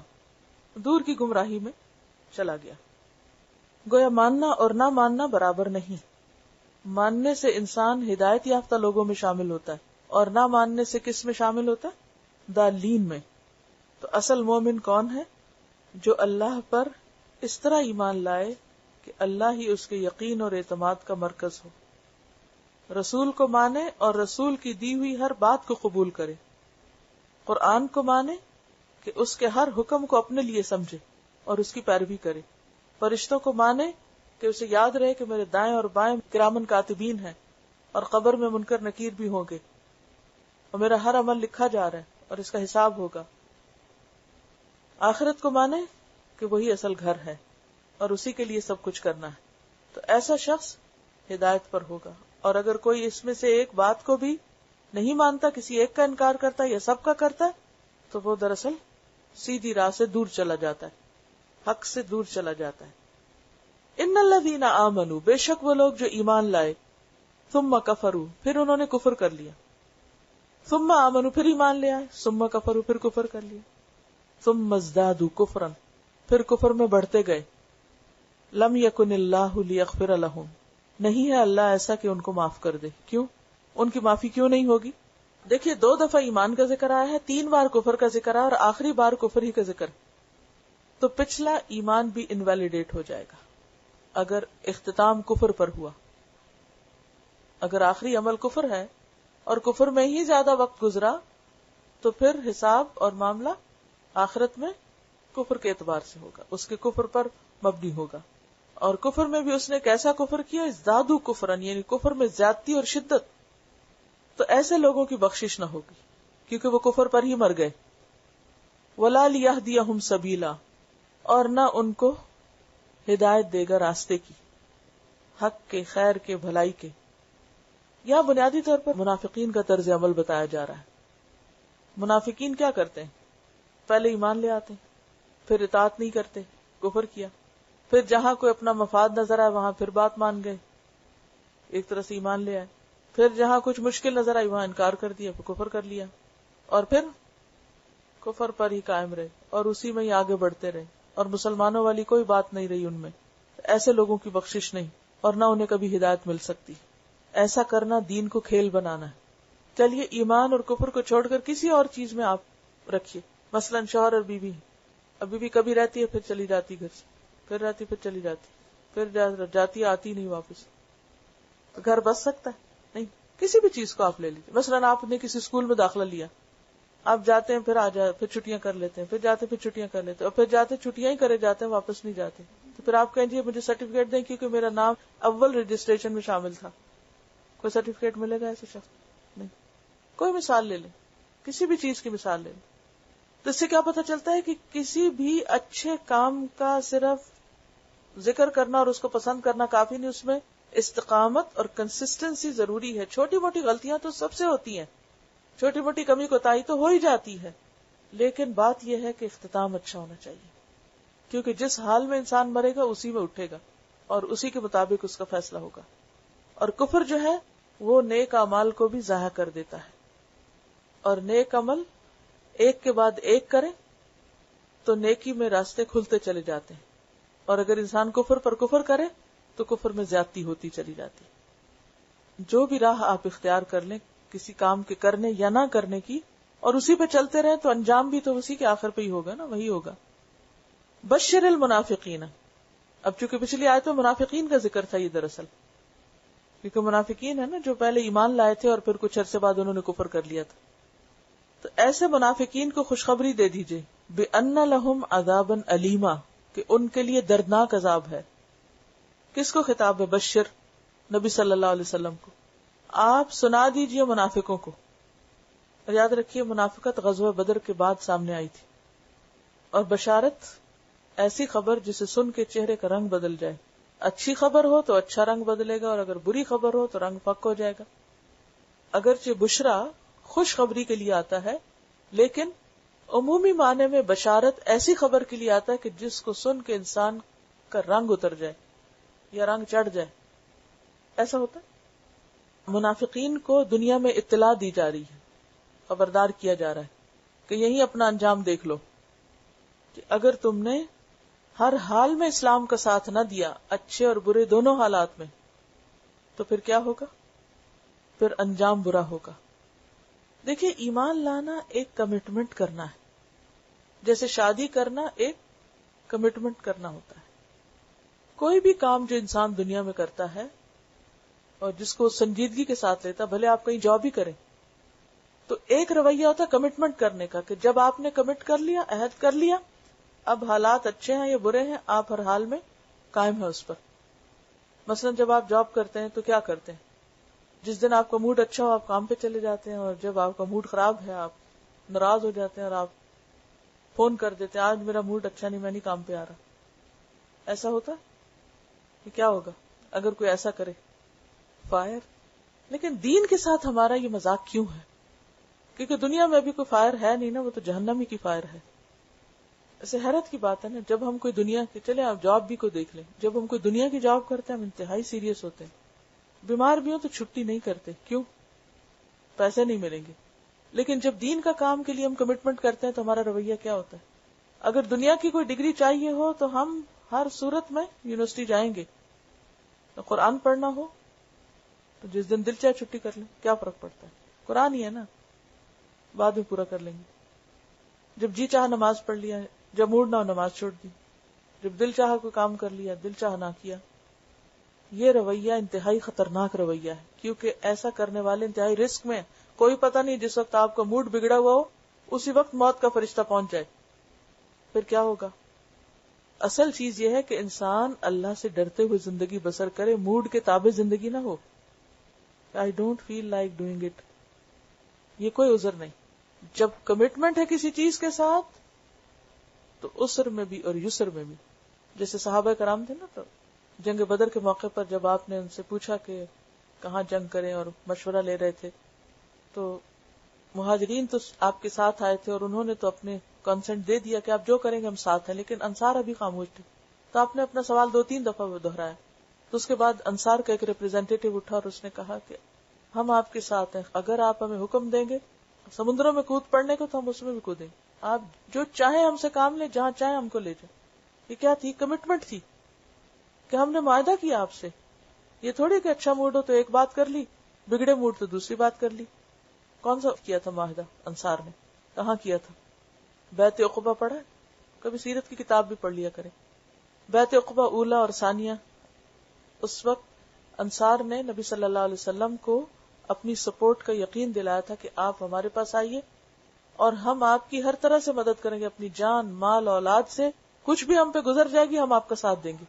دور کی گمراہی میں چلا گیا. گویا ماننا اور نہ ماننا برابر نہیں. ماننے سے انسان ہدایت یافتہ لوگوں میں شامل ہوتا ہے اور نہ ماننے سے کس میں شامل ہوتا ہے؟ ضالین میں. تو اصل مومن کون ہے؟ جو اللہ پر اس طرح ایمان لائے کہ اللہ ہی اس کے یقین اور اعتماد کا مرکز ہو، رسول کو مانے اور رسول کی دی ہوئی ہر بات کو قبول کرے، قرآن کو مانے کہ اس کے ہر حکم کو اپنے لیے سمجھے اور اس کی پیروی کرے، فرشتوں کو مانے کہ اسے یاد رہے کہ میرے دائیں اور بائیں کرامن کاتبین ہیں اور قبر میں منکر نکیر بھی ہوں گے اور میرا ہر عمل لکھا جا رہا ہے اور اس کا حساب ہوگا۔ آخرت کو مانے کہ وہی اصل گھر ہے اور اسی کے لیے سب کچھ کرنا ہے، تو ایسا شخص ہدایت پر ہوگا۔ اور اگر کوئی اس میں سے ایک بات کو بھی نہیں مانتا، کسی ایک کا انکار کرتا ہے یا سب کا کرتا ہے، تو وہ دراصل سیدھی راہ سے دور چلا جاتا ہے، حق سے دور چلا جاتا ہے۔ ان الذین آمنوا، بے شک وہ لوگ جو ایمان لائے، ثم کفروا، پھر انہوں نے کفر کر لیا، ثم آمنوا، پھر ایمان لے آئے، ثم کفروا، پھر کفر کر لیا، ثم ازدادوا کفرا، پھر کفر میں بڑھتے گئے، لم یکن اللہ لیغفر لہم، نہیں ہے اللہ ایسا کہ ان کو معاف کر دے۔ کیوں؟ ان کی معافی کیوں نہیں ہوگی؟ دیکھیے 2 دفعہ ایمان کا ذکر آیا ہے، 3 بار کفر کا ذکر آیا اور آخری بار کفر ہی کا ذکر، تو پچھلا ایمان بھی انویلیڈیٹ ہو جائے گا اگر اختتام کفر پر ہوا۔ اگر آخری عمل کفر ہے اور کفر میں ہی زیادہ وقت گزرا تو پھر حساب اور معاملہ آخرت میں کفر کے اعتبار سے ہوگا، اس کے کفر پر مبنی ہوگا۔ اور کفر میں بھی اس نے کیسا کفر کیا؟ ازدادوا کفرا، یعنی کفر میں زیادتی اور شدت، تو ایسے لوگوں کی بخشش نہ ہوگی کیونکہ وہ کفر پر ہی مر گئے۔ وَلَا لِيَهْدِيَهُمْ سَبِيلًا، اور نہ ان کو ہدایت دے گا راستے کی، حق کے، خیر کے، بھلائی کے۔ یہاں بنیادی طور پر منافقین کا طرز عمل بتایا جا رہا ہے۔ منافقین کیا کرتے ہیں؟ پہلے ایمان لے آتے ہیں، پھر اطاعت نہیں کرتے، کفر کیا، پھر جہاں کوئی اپنا مفاد نظر آئے وہاں پھر بات مان گئے، ایک طرح سے ایمان لے آئے، پھر جہاں کچھ مشکل نظر آئی وہاں انکار کر دیا، پھر کفر کر لیا، اور پھر کفر پر ہی قائم رہے اور اسی میں ہی آگے بڑھتے رہے، اور مسلمانوں والی کوئی بات نہیں رہی ان میں۔ ایسے لوگوں کی بخشش نہیں اور نہ انہیں کبھی ہدایت مل سکتی۔ ایسا کرنا دین کو کھیل بنانا ہے۔ چلیے ایمان اور کفر کو چھوڑ کر کسی اور چیز میں آپ رکھیے، مثلا شوہر اور بیوی، اب بیوی کبھی رہتی ہے پھر چلی جاتی گھر سے، پھر رہتی پھر چلی جاتی، پھر جاتی آتی نہیں واپس، تو گھر بس سکتا ہے؟ نہیں۔ کسی بھی چیز کو آپ لے لیجیے، مثلا آپ نے کسی اسکول میں داخلہ لیا، آپ جاتے ہیں پھر آ جاتے، پھر چھٹیاں کر لیتے ہیں، پھر جاتے پھر چھٹیاں کر لیتے ہیں، اور پھر جاتے چھٹیاں ہی کرے جاتے ہیں، واپس نہیں جاتے، تو پھر آپ کہیں گے مجھے سرٹیفکیٹ دیں کیونکہ میرا نام اول رجسٹریشن میں شامل تھا۔ کوئی سرٹیفکیٹ ملے گا ایسے شخص؟ نہیں۔ کوئی مثال لے لیں، کسی بھی چیز کی مثال لے لیں، تو اس سے کیا پتہ چلتا ہے کہ کسی بھی اچھے کام کا صرف ذکر کرنا اور اس کو پسند کرنا کافی نہیں، اس میں استقامت اور کنسسٹنسی ضروری ہے۔ چھوٹی موٹی غلطیاں تو سب سے ہوتی ہیں، چھوٹی موٹی کمی کوتاہی تو ہو ہی جاتی ہے، لیکن بات یہ ہے کہ اختتام اچھا ہونا چاہیے، کیونکہ جس حال میں انسان مرے گا اسی میں اٹھے گا اور اسی کے مطابق اس کا فیصلہ ہوگا۔ اور کفر جو ہے وہ نیک اعمال کو بھی ضائع کر دیتا ہے، اور نیک عمل ایک کے بعد ایک کرے تو نیکی میں راستے کھلتے چلے جاتے ہیں، اور اگر انسان کفر پر کفر کرے تو کفر میں زیادتی ہوتی چلی جاتی۔ جو بھی راہ آپ اختیار کر لیں کسی کام کے کرنے یا نہ کرنے کی، اور اسی پہ چلتے رہیں تو انجام بھی تو اسی کے آخر پہ ہی ہوگا نا، وہی ہوگا۔ بشر المنافقین، اب چونکہ پچھلی آیت میں منافقین کا ذکر تھا، یہ دراصل کیونکہ منافقین ہے نا جو پہلے ایمان لائے تھے اور پھر کچھ عرصے بعد انہوں نے کفر کر لیا تھا، تو ایسے منافقین کو خوشخبری دے دیجئے بِأَنَّ لَهُمْ عَذَابًا أَلِيمًا، کہ ان کے لیے دردناک عذاب ہے۔ کس کو خطاب ہے؟ بشر، نبی صلی اللہ علیہ وسلم کو۔ آپ سنا دیجئے منافقوں کو، اور یاد رکھیے منافقت غزوہ بدر کے بعد سامنے آئی تھی، اور بشارت ایسی خبر جسے سن کے چہرے کا رنگ بدل جائے، اچھی خبر ہو تو اچھا رنگ بدلے گا اور اگر بری خبر ہو تو رنگ پک ہو جائے گا۔ اگرچہ بشرا خوشخبری کے لیے آتا ہے، لیکن عمومی معنی میں بشارت ایسی خبر کے لیے آتا ہے کہ جس کو سن کے انسان کا رنگ اتر جائے یا رنگ چڑھ جائے، ایسا ہوتا ہے۔ منافقین کو دنیا میں اطلاع دی جا رہی ہے، خبردار کیا جا رہا ہے کہ یہی اپنا انجام دیکھ لو، کہ اگر تم نے ہر حال میں اسلام کا ساتھ نہ دیا، اچھے اور برے دونوں حالات میں، تو پھر کیا ہوگا؟ پھر انجام برا ہوگا۔ دیکھیے ایمان لانا ایک کمٹمنٹ کرنا ہے، جیسے شادی کرنا ایک کمٹمنٹ کرنا ہوتا ہے۔ کوئی بھی کام جو انسان دنیا میں کرتا ہے اور جس کو سنجیدگی کے ساتھ لیتا، بھلے آپ کہیں جاب ہی کریں، تو ایک رویہ ہوتا ہے کمٹمنٹ کرنے کا، کہ جب آپ نے کمٹ کر لیا، عہد کر لیا، اب حالات اچھے ہیں یا برے ہیں، آپ ہر حال میں قائم ہیں اس پر. مثلا جب آپ جاب کرتے ہیں تو کیا کرتے ہیں؟ جس دن آپ کا موڈ اچھا ہو آپ کام پہ چلے جاتے ہیں، اور جب آپ کا موڈ خراب ہے آپ ناراض ہو جاتے ہیں اور آپ فون کر دیتے ہیں آج میرا موڈ اچھا نہیں، میں نہیں کام پہ آ رہا. ایسا ہوتا ہے کہ کیا ہوگا اگر کوئی ایسا کرے؟ فائر. لیکن دین کے ساتھ ہمارا یہ مذاق کیوں ہے؟ کیونکہ دنیا میں ابھی کوئی فائر ہے نہیں نا، وہ تو جہنم ہی کی فائر ہے. ایسے حیرت کی بات ہے نا، جب ہم کوئی دنیا کی، چلے آپ جاب بھی کو دیکھ لیں، جب ہم کوئی دنیا کی جاب کرتے ہیں ہم انتہائی سیریس ہوتے ہیں. بیمار بھی ہوں تو چھٹی نہیں کرتے، کیوں؟ پیسے نہیں ملیں گے. لیکن جب دین کا کام کے لیے ہم کمٹمنٹ کرتے ہیں تو ہمارا رویہ کیا ہوتا ہے؟ اگر دنیا کی کوئی ڈگری چاہیے ہو تو ہم ہر صورت میں یونیورسٹی جائیں گے. قرآن پڑھنا ہو تو جس دن دل چاہے چھٹی کر لیں، کیا فرق پڑتا ہے؟ قرآن ہی ہے نا، بعد میں پورا کر لیں گے. جب جی چاہ نماز پڑھ لیا، جب موڈ نہ ہو نماز چھوڑ دی، جب دل چاہ کوئی کام کر لیا، دل چاہ نہ کیا. یہ رویہ انتہائی خطرناک رویہ ہے، کیونکہ ایسا کرنے والے انتہائی رسک میں. کوئی پتہ نہیں جس وقت آپ کا موڈ بگڑا ہوا ہو اسی وقت موت کا فرشتہ پہنچ جائے، پھر کیا ہوگا؟ اصل چیز یہ ہے کہ انسان اللہ سے ڈرتے ہوئے زندگی بسر کرے، موڈ کے تابع زندگی نہ ہو. I don't feel like doing it. یہ کوئی عذر نہیں. جب کمٹمنٹ ہے کسی چیز کے ساتھ تو عسر میں بھی اور یسر میں بھی. جیسے صحابہ کرام تھے نا، تو جنگ بدر کے موقع پر جب آپ نے ان سے پوچھا کہ کہاں جنگ کریں اور مشورہ لے رہے تھے، تو مہاجرین تو آپ کے ساتھ آئے تھے اور انہوں نے تو اپنے کنسنٹ دے دیا کہ آپ جو کریں گے ہم ساتھ ہیں، لیکن انصار ابھی خاموش تھے. تو آپ نے اپنا سوال 2-3 دفعہ دہرایا. تو اس کے بعد انصار کا ایک ریپرزینٹیٹو اٹھا اور اس نے کہا کہ ہم آپ کے ساتھ ہیں، اگر آپ ہمیں حکم دیں گے سمندروں میں کود پڑنے کو تو ہم اس میں بھی کودیں گے، آپ جو چاہیں ہم سے کام لیں، جہاں چاہیں ہم کو لے جائیں. یہ کیا تھی؟ کمٹمنٹ تھی کہ ہم نے معاہدہ کیا آپ سے. یہ تھوڑی کہ اچھا موڈ ہو تو ایک بات کر لی، بگڑے موڈ تو دوسری بات کر لی. کون سا کیا تھا معاہدہ انصار نے؟ کہاں کیا تھا؟ بیعت عقبہ پڑھا ہے؟ کبھی سیرت کی کتاب بھی پڑھ لیا کریں. بیعت عقبہ اولا اور ثانیہ، اس وقت انصار نے نبی صلی اللہ علیہ وسلم کو اپنی سپورٹ کا یقین دلایا تھا کہ آپ ہمارے پاس آئیے اور ہم آپ کی ہر طرح سے مدد کریں گے، اپنی جان مال اولاد سے، کچھ بھی ہم پہ گزر جائے گی ہم آپ کا ساتھ دیں گے.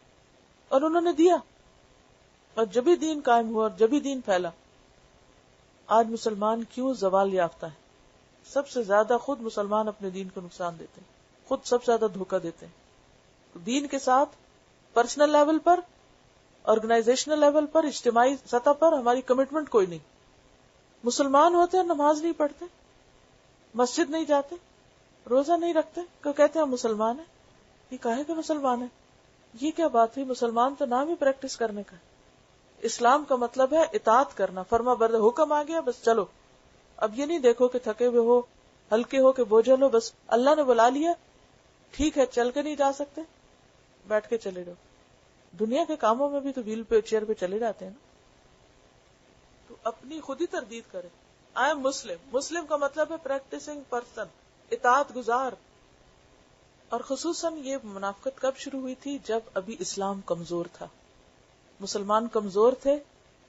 اور انہوں نے دیا، اور جبھی دین قائم ہوا اور جبھی دین پھیلا. آج مسلمان کیوں زوال یافتہ ہے؟ سب سے زیادہ خود مسلمان اپنے دین کو نقصان دیتے ہیں، خود سب سے زیادہ دھوکہ دیتے ہیں. دین کے ساتھ پرسنل لیول پر، آرگنائزیشنل لیول پر، اجتماعی سطح پر ہماری کمٹمنٹ کوئی نہیں. مسلمان ہوتے ہیں نماز نہیں پڑھتے، مسجد نہیں جاتے، روزہ نہیں رکھتے، کیوں کہتے ہیں ہم مسلمان ہیں. یہ کہا ہے کہ مسلمان ہے؟ یہ کیا بات ہوئی؟ مسلمان تو نام ہی پریکٹس کرنے کا. اسلام کا مطلب ہے اطاعت کرنا، فرما بردار. حکم آ گیا بس چلو. اب یہ نہیں دیکھو کہ تھکے ہوئے ہو، ہلکے ہو کہ بوجھل ہو، بس اللہ نے بلا لیا، ٹھیک ہے چل کے نہیں جا سکتے بیٹھ کے چلے جاؤ. دنیا کے کاموں میں بھی تو ویل پہ چیئر پہ چلے جاتے ہیں نا. تو اپنی خود ہی تردید کرے. آئی ایم مسلم. مسلم کا مطلب ہے پریکٹسنگ پرسن، اطاعت گزار. اور خصوصاً یہ منافقت کب شروع ہوئی تھی؟ جب ابھی اسلام کمزور تھا، مسلمان کمزور تھے،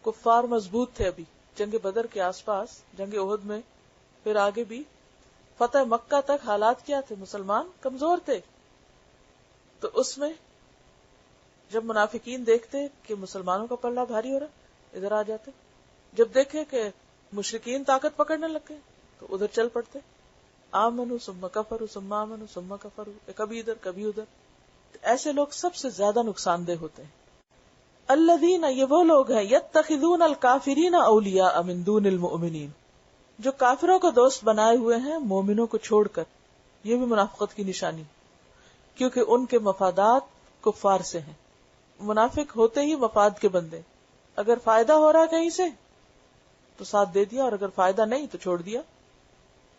کفار مضبوط تھے. ابھی جنگ بدر کے آس پاس، جنگ احد میں، پھر آگے بھی فتح مکہ تک حالات کیا تھے؟ مسلمان کمزور تھے. تو اس میں جب منافقین دیکھتے کہ مسلمانوں کا پلہ بھاری ہو رہا، ادھر آ جاتے. جب دیکھے کہ مشرکین طاقت پکڑنے لگ گئے تو ادھر چل پڑتے. آمنوا ثم کفروا ثم آمنوا ثم کفروا، کبھی ادھر کبھی ادھر. ایسے لوگ سب سے زیادہ نقصان دہ ہوتے ہیں. الذین، یہ وہ لوگ ہیں، یتخذون الکافرین اولیاء من دون المؤمنین، جو کافروں کو دوست بنائے ہوئے ہیں مومنوں کو چھوڑ کر. یہ بھی منافقت کی نشانی، کیونکہ ان کے مفادات کفار سے ہیں. منافق ہوتے ہی مفاد کے بندے. اگر فائدہ ہو رہا ہے کہیں سے تو ساتھ دے دیا، اور اگر فائدہ نہیں تو چھوڑ دیا.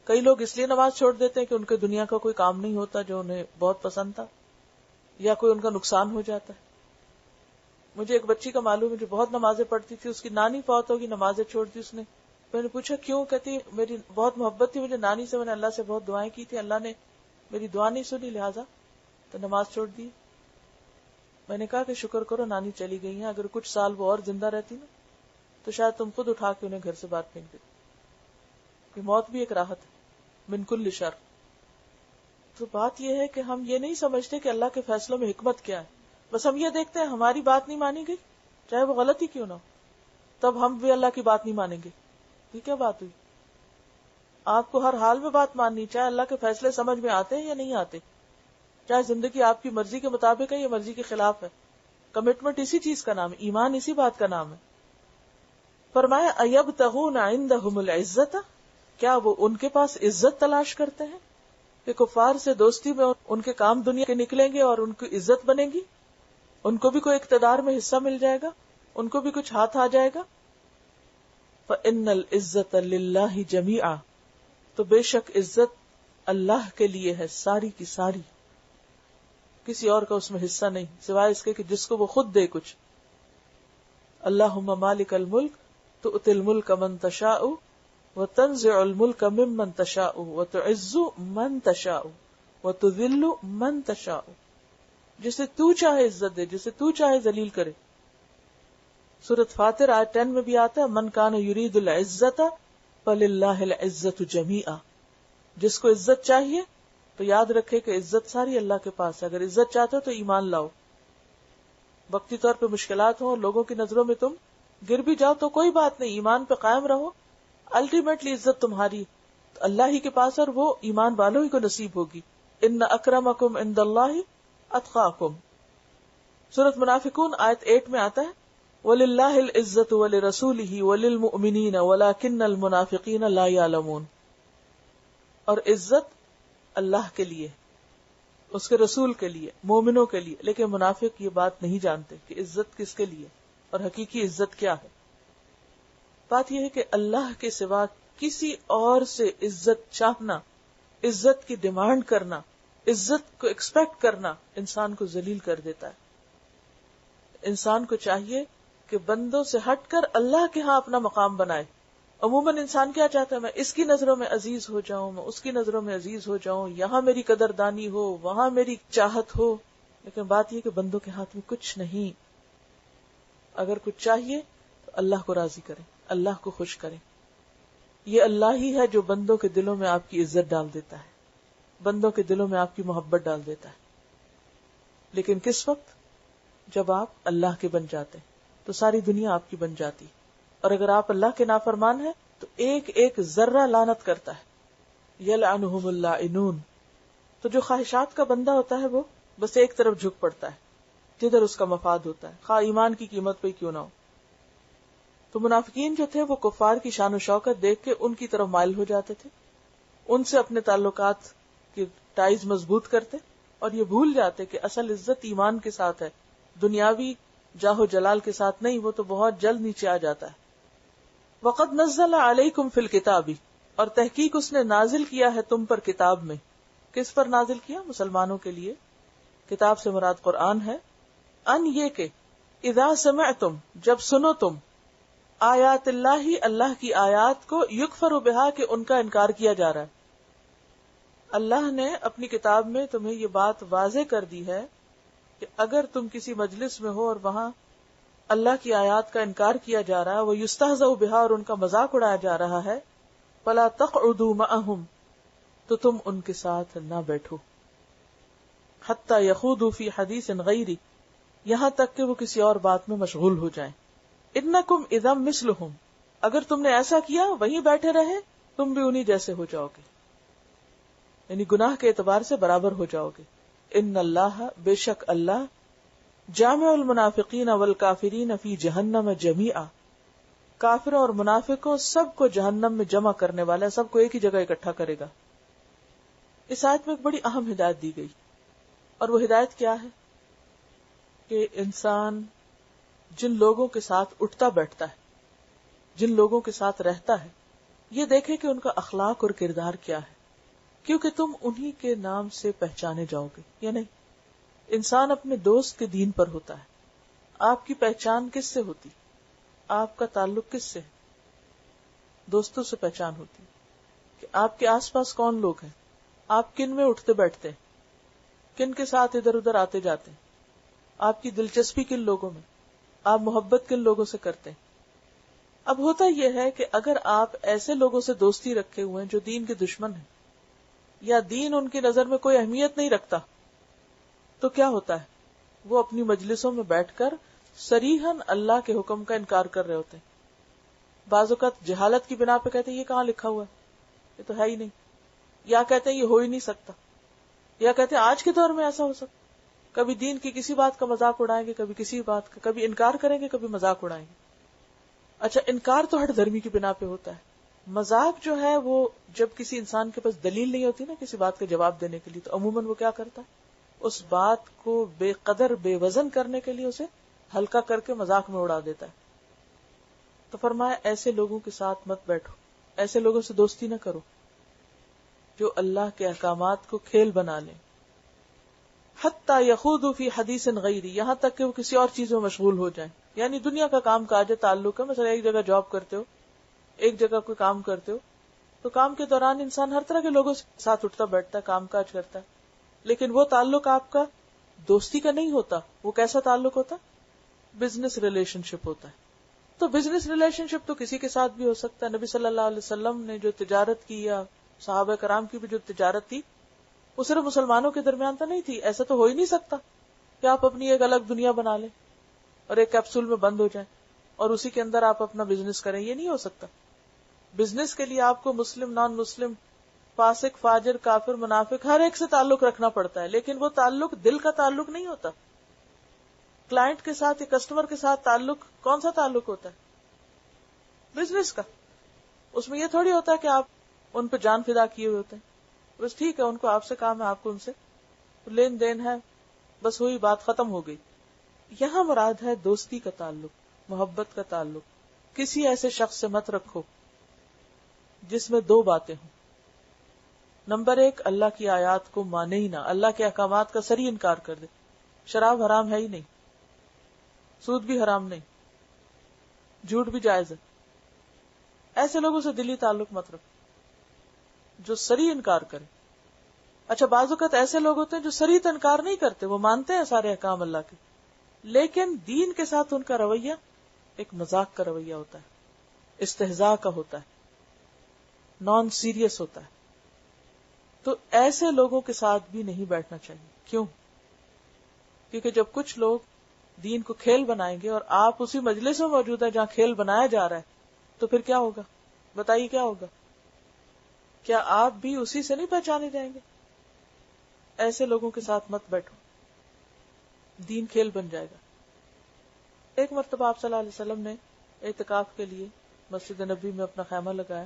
کئی لوگ اس لیے نماز چھوڑ دیتے ہیں کہ ان کے دنیا کا کوئی کام نہیں ہوتا جو انہیں بہت پسند تھا، یا کوئی ان کا نقصان ہو جاتا ہے. مجھے ایک بچی کا معلوم ہے جو بہت نمازیں پڑھتی تھی، اس کی نانی فوت ہوگی، نمازیں چھوڑ دی اس نے. میں نے پوچھا کیوں؟ کہتی میری بہت محبت تھی مجھے نانی سے، میں نے اللہ سے بہت دعائیں کی تھی، اللہ نے میری دعا نہیں سنی، لہٰذا تو نماز چھوڑ دی. میں نے کہا کہ شکر کرو نانی چلی گئی ہیں، اگر کچھ سال وہ اور زندہ رہتی نا تو شاید تم خود اٹھا کے انہیں گھر سے باہر پھینک دیتے. کہ موت بھی ایک راحت ہے من کل شر. تو بات یہ ہے کہ ہم یہ نہیں سمجھتے کہ اللہ کے فیصلوں میں حکمت کیا ہے. بس ہم یہ دیکھتے ہیں ہماری بات نہیں مانی گئی چاہے وہ غلط ہی کیوں نہ ہو، تب ہم بھی اللہ کی بات نہیں مانیں گے. یہ کیا بات ہوئی؟ آپ کو ہر حال میں بات ماننی، چاہے اللہ کے فیصلے سمجھ میں آتے ہیں یا نہیں آتے، چاہے زندگی آپ کی مرضی کے مطابق ہے یا مرضی کے خلاف ہے. کمٹمنٹ اسی چیز کا نام ہے، ایمان اسی بات کا نام ہے. فرمایا ایبتغون عندہم العزت، کیا وہ ان کے پاس عزت تلاش کرتے ہیں کہ کفار سے دوستی میں ان کے کام دنیا کے نکلیں گے اور ان کی عزت بنے گی، ان کو بھی کوئی اقتدار میں حصہ مل جائے گا، ان کو بھی کچھ ہاتھ آ جائے گا. فإن العزت للہ جمیعا، تو بے شک عزت اللہ کے لیے ہے ساری کی ساری، کسی اور کا اس میں حصہ نہیں سوائے اس کے کہ جس کو وہ خود دے کچھ. اللہم مالک الملک تؤتی الملک من تشاء وتنزع الملک ممن تشاء وتعز من تشاء وتذل من تشاء، جسے تو چاہے عزت دے، جسے تو چاہے ذلیل کرے. سورۃ فاطر آیت 10 میں بھی آتا ہے من کان یرید العزت فللہ العزت جمیعا، جس کو عزت چاہیے تو یاد رکھے کہ عزت ساری اللہ کے پاس ہے. اگر عزت چاہتے ہو تو ایمان لاؤ. وقتی طور پہ مشکلات ہوں اور لوگوں کی نظروں میں تم گر بھی جاؤ تو کوئی بات نہیں، ایمان پہ قائم رہو. الٹیمیٹلی عزت تمہاری تو اللہ ہی کے پاس اور وہ ایمان والوں ہی کو نصیب ہوگی. ان اکرمکم عند اللہ اتقاکم. سورۃ منافقون آیت 8 میں آتا ہے وَلِلَّهِ الْعِزَّةُ وَلِرَسُولِهِ وَلِلْمُؤْمِنِينَ وَلَكِنَّ الْمُنَافِقِينَ لَا يَعْلَمُونَ. اور عزت اللہ کے لیے، اس کے رسول کے لیے، مومنوں کے لیے، لیکن منافق یہ بات نہیں جانتے کہ عزت کس کے لیے اور حقیقی عزت کیا ہے. بات یہ ہے کہ اللہ کے سوا کسی اور سے عزت چاہنا، عزت کی ڈیمانڈ کرنا، عزت کو ایکسپیکٹ کرنا انسان کو ذلیل کر دیتا ہے. انسان کو چاہیے کہ بندوں سے ہٹ کر اللہ کے ہاں اپنا مقام بنائے. عموماً انسان کیا چاہتا ہے، میں اس کی نظروں میں عزیز ہو جاؤں، میں اس کی نظروں میں عزیز ہو جاؤں، یہاں میری قدردانی ہو، وہاں میری چاہت ہو. لیکن بات یہ کہ بندوں کے ہاتھ میں کچھ نہیں. اگر کچھ چاہیے تو اللہ کو راضی کریں، اللہ کو خوش کریں. یہ اللہ ہی ہے جو بندوں کے دلوں میں آپ کی عزت ڈال دیتا ہے، بندوں کے دلوں میں آپ کی محبت ڈال دیتا ہے. لیکن کس وقت؟ جب آپ اللہ کے بن جاتے تو ساری دنیا آپ کی بن جاتی. اور اگر آپ اللہ کے نافرمان ہیں تو ایک ایک ذرہ لعنت کرتا ہے. یلعنہم اللائنون. تو جو خواہشات کا بندہ ہوتا ہے وہ بس ایک طرف جھک پڑتا ہے جدھر اس کا مفاد ہوتا ہے، خواہ ایمان کی قیمت پہ کیوں نہ ہو. تو منافقین جو تھے وہ کفار کی شان و شوکت دیکھ کے ان کی طرف مائل ہو جاتے تھے، ان سے اپنے تعلقات کی ٹائز مضبوط کرتے اور یہ بھول جاتے کہ اصل عزت ایمان کے ساتھ ہے، دنیاوی جاہ و جلال کے ساتھ نہیں. وہ تو بہت جلد نیچے آ جاتا ہے. وقد نزل علیکم فی الکتاب، اور تحقیق اس نے نازل کیا ہے تم پر کتاب میں. کس پر نازل کیا؟ مسلمانوں کے لیے. کتاب سے مراد قرآن ہے. ان یہ کہ اذا سمعتم، جب سنو تم، آیات اللہ، اللہ کی آیات کو، یکفر بہا، کہ ان کا انکار کیا جا رہا ہے. اللہ نے اپنی کتاب میں تمہیں یہ بات واضح کر دی ہے کہ اگر تم کسی مجلس میں ہو اور وہاں اللہ کی آیات کا انکار کیا جا رہا ہے، وہ یستہزأ بہا، اور ان کا مذاق اڑایا جا رہا ہے، فلا تقعدوا معہم، تو تم ان کے ساتھ نہ بیٹھو، حتی یخوضوا فی حدیث غیری، یہاں تک کہ وہ کسی اور بات میں مشغول ہو جائیں. انکم اذا مثلہم، اگر تم نے ایسا کیا، وہیں بیٹھے رہے، تم بھی انہی جیسے ہو جاؤ گے، یعنی گناہ کے اعتبار سے برابر ہو جاؤ گے. ان اللہ، بے شک اللہ، جامع المنافقین والکافرین فی جہنم جمیعا، کافروں اور منافقوں سب کو جہنم میں جمع کرنے والا ہے، سب کو ایک ہی جگہ اکٹھا کرے گا. اس آیت میں ایک بڑی اہم ہدایت دی گئی، اور وہ ہدایت کیا ہے کہ انسان جن لوگوں کے ساتھ اٹھتا بیٹھتا ہے، جن لوگوں کے ساتھ رہتا ہے، یہ دیکھے کہ ان کا اخلاق اور کردار کیا ہے، کیونکہ تم انہی کے نام سے پہچانے جاؤ گے یا نہیں. انسان اپنے دوست کے دین پر ہوتا ہے. آپ کی پہچان کس سے ہوتی؟ آپ کا تعلق کس سے؟ دوستوں سے پہچان ہوتی کہ آپ کے آس پاس کون لوگ ہیں، آپ کن میں اٹھتے بیٹھتے ہیں، کن کے ساتھ ادھر ادھر آتے جاتے ہیں، آپ کی دلچسپی کن لوگوں میں، آپ محبت کن لوگوں سے کرتے ہیں. اب ہوتا یہ ہے کہ اگر آپ ایسے لوگوں سے دوستی رکھے ہوئے ہیں جو دین کے دشمن ہیں یا دین ان کی نظر میں کوئی اہمیت نہیں رکھتا، تو کیا ہوتا ہے؟ وہ اپنی مجلسوں میں بیٹھ کر صریحاً اللہ کے حکم کا انکار کر رہے ہوتے ہیں۔ بعض اوقات جہالت کی بنا پہ کہتے ہیں یہ کہاں لکھا ہوا ہے، یہ تو ہے ہی نہیں، یا کہتے ہیں یہ ہو ہی نہیں سکتا، یا کہتے ہیں آج کے دور میں ایسا ہو سکتا۔ کبھی دین کی کسی بات کا مذاق اڑائیں گے، کبھی کسی بات کا، کبھی انکار کریں گے، کبھی مذاق اڑائیں گے۔ اچھا، انکار تو ہٹ دھرمی کی بنا پہ ہوتا ہے، مذاق جو ہے وہ جب کسی انسان کے پاس دلیل نہیں ہوتی نا کسی بات کا جواب دینے کے لیے، تو عموماً وہ کیا کرتا ہے، اس بات کو بے قدر بے وزن کرنے کے لیے اسے ہلکا کر کے مذاق میں اڑا دیتا ہے۔ تو فرمایا ایسے لوگوں کے ساتھ مت بیٹھو، ایسے لوگوں سے دوستی نہ کرو جو اللہ کے احکامات کو کھیل بنا لیں۔ حتی یخوضوا فی حدیث غیری، یہاں تک کہ وہ کسی اور چیز میں مشغول ہو جائیں، یعنی دنیا کا کام کاج تعلق ہے، مثلا ایک جگہ جاب کرتے ہو، ایک جگہ کوئی کام کرتے ہو، تو کام کے دوران انسان ہر طرح کے لوگوں کے ساتھ اٹھتا بیٹھتا ہے، کام کاج کرتا ہے، لیکن وہ تعلق آپ کا دوستی کا نہیں ہوتا۔ وہ کیسا تعلق ہوتا؟ بزنس ریلیشن شپ ہوتا ہے۔ تو بزنس ریلیشن شپ تو کسی کے ساتھ بھی ہو سکتا ہے۔ نبی صلی اللہ علیہ وسلم نے جو تجارت کی یا صحابہ کرام کی بھی جو تجارت تھی وہ صرف مسلمانوں کے درمیان تو نہیں تھی، ایسا تو ہو ہی نہیں سکتا کہ آپ اپنی ایک الگ دنیا بنا لیں اور ایک کیپسول میں بند ہو جائیں اور اسی کے اندر آپ اپنا بزنس کریں، یہ نہیں ہو سکتا۔ بزنس کے لیے آپ کو مسلم، نان مسلم، فاسق، فاجر، کافر، منافق ہر ایک سے تعلق رکھنا پڑتا ہے، لیکن وہ تعلق دل کا تعلق نہیں ہوتا۔ کلائنٹ کے ساتھ یا کسٹمر کے ساتھ تعلق کون سا تعلق ہوتا ہے؟ بزنس کا۔ اس میں یہ تھوڑی ہوتا ہے کہ آپ ان پہ جان فدا کیے ہوئے ہوتے ہیں، بس ٹھیک ہے ان کو آپ سے کام ہے، آپ کو ان سے لین دین ہے، بس ہوئی بات ختم ہو گئی۔ یہاں مراد ہے دوستی کا تعلق، محبت کا تعلق۔ کسی ایسے شخص سے مت رکھو جس میں دو باتیں ہوں۔ نمبر ایک، اللہ کی آیات کو مانے ہی نہ، اللہ کے احکامات کا سری انکار کر دے۔ شراب حرام ہے ہی نہیں، سود بھی حرام نہیں، جھوٹ بھی جائز ہے، ایسے لوگوں سے دلی تعلق مت رکھو جو سری انکار کرے۔ اچھا، بعض اوقات ایسے لوگ ہوتے ہیں جو سری انکار نہیں کرتے، وہ مانتے ہیں سارے احکام اللہ کے، لیکن دین کے ساتھ ان کا رویہ ایک مذاق کا رویہ ہوتا ہے، استہزاء کا ہوتا ہے، نان سیریس ہوتا ہے۔ تو ایسے لوگوں کے ساتھ بھی نہیں بیٹھنا چاہیے۔ کیوں؟ کیونکہ جب کچھ لوگ دین کو کھیل بنائیں گے اور آپ اسی مجلس میں موجود ہیں جہاں کھیل بنایا جا رہا ہے، تو پھر کیا ہوگا؟ بتائیے کیا ہوگا؟ کیا آپ بھی اسی سے نہیں پہچانے جائیں گے؟ ایسے لوگوں کے ساتھ مت بیٹھو، دین کھیل بن جائے گا۔ ایک مرتبہ آپ صلی اللہ علیہ وسلم نے اعتکاف کے لیے مسجد نبی میں اپنا خیمہ لگایا،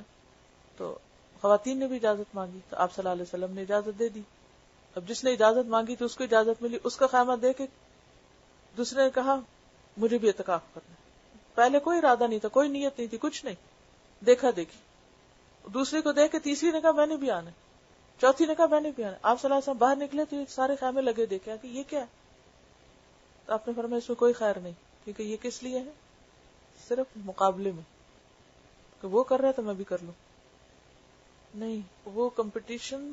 تو خواتین نے بھی اجازت مانگی، تو آپ صلی اللہ علیہ وسلم نے اجازت دے دی۔ اب جس نے اجازت مانگی تو اس کو اجازت ملی، اس کا خیمہ دے کے دوسرے نے کہا مجھے بھی اعتکاف کرنا ہے۔ پہلے کوئی ارادہ نہیں تھا، کوئی نیت نہیں تھی، کچھ نہیں، دیکھا دیکھی۔ دوسری کو دیکھ کے تیسری نے کہا میں نے بھی آنا ہے، چوتھی نے کہا میں نے بھی آنا ہے۔ آپ صلی اللہ علیہ وسلم باہر نکلے تو یہ سارے خیمے لگے دیکھے کہ یہ کیا ہے، تو آپ نے فرمایا اس میں کوئی خیر نہیں، کیونکہ یہ کس لیے ہے؟ صرف مقابلے میں، کہ وہ کر رہا ہے تو میں بھی کر لوں۔ نہیں، وہ کمپٹیشن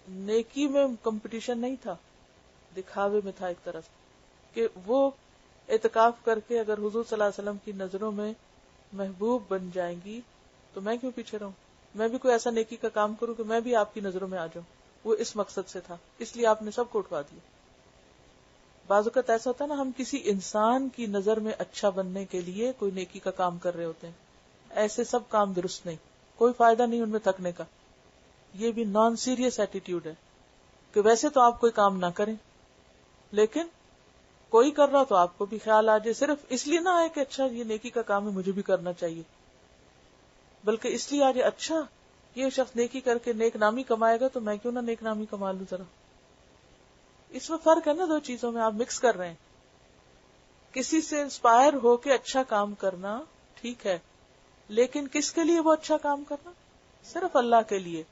نیکی میں کمپٹیشن نہیں تھا، دکھاوے میں تھا ایک طرح سے، کہ وہ اعتکاف کر کے اگر حضور صلی اللہ علیہ وسلم کی نظروں میں محبوب بن جائیں گی تو میں کیوں پیچھے رہوں، میں بھی کوئی ایسا نیکی کا کام کروں کہ میں بھی آپ کی نظروں میں آ جاؤں۔ وہ اس مقصد سے تھا، اس لیے آپ نے سب کو اٹھوا دیا۔ بعض اوقات ایسا ہوتا ہے نا، ہم کسی انسان کی نظر میں اچھا بننے کے لیے کوئی نیکی کا کام کر رہے ہوتے ہیں، ایسے سب کام درست نہیں، کوئی فائدہ نہیں ان میں تھکنے کا۔ یہ بھی نان سیریس ایٹیٹیوڈ ہے کہ ویسے تو آپ کوئی کام نہ کریں، لیکن کوئی کر رہا تو آپ کو بھی خیال آ جائے، صرف اس لیے نہ آئے کہ اچھا یہ نیکی کا کام ہے مجھے بھی کرنا چاہیے، بلکہ اس لیے آ جائے اچھا یہ شخص نیکی کر کے نیک نامی کمائے گا تو میں کیوں نہ نیک نامی کما لوں ذرا۔ اس میں فرق ہے نا، دو چیزوں میں آپ مکس کر رہے ہیں۔ کسی سے انسپائر ہو کے اچھا کام کرنا ٹھیک ہے، لیکن کس کے لیے وہ اچھا کام کرنا؟ صرف اللہ کے لیے۔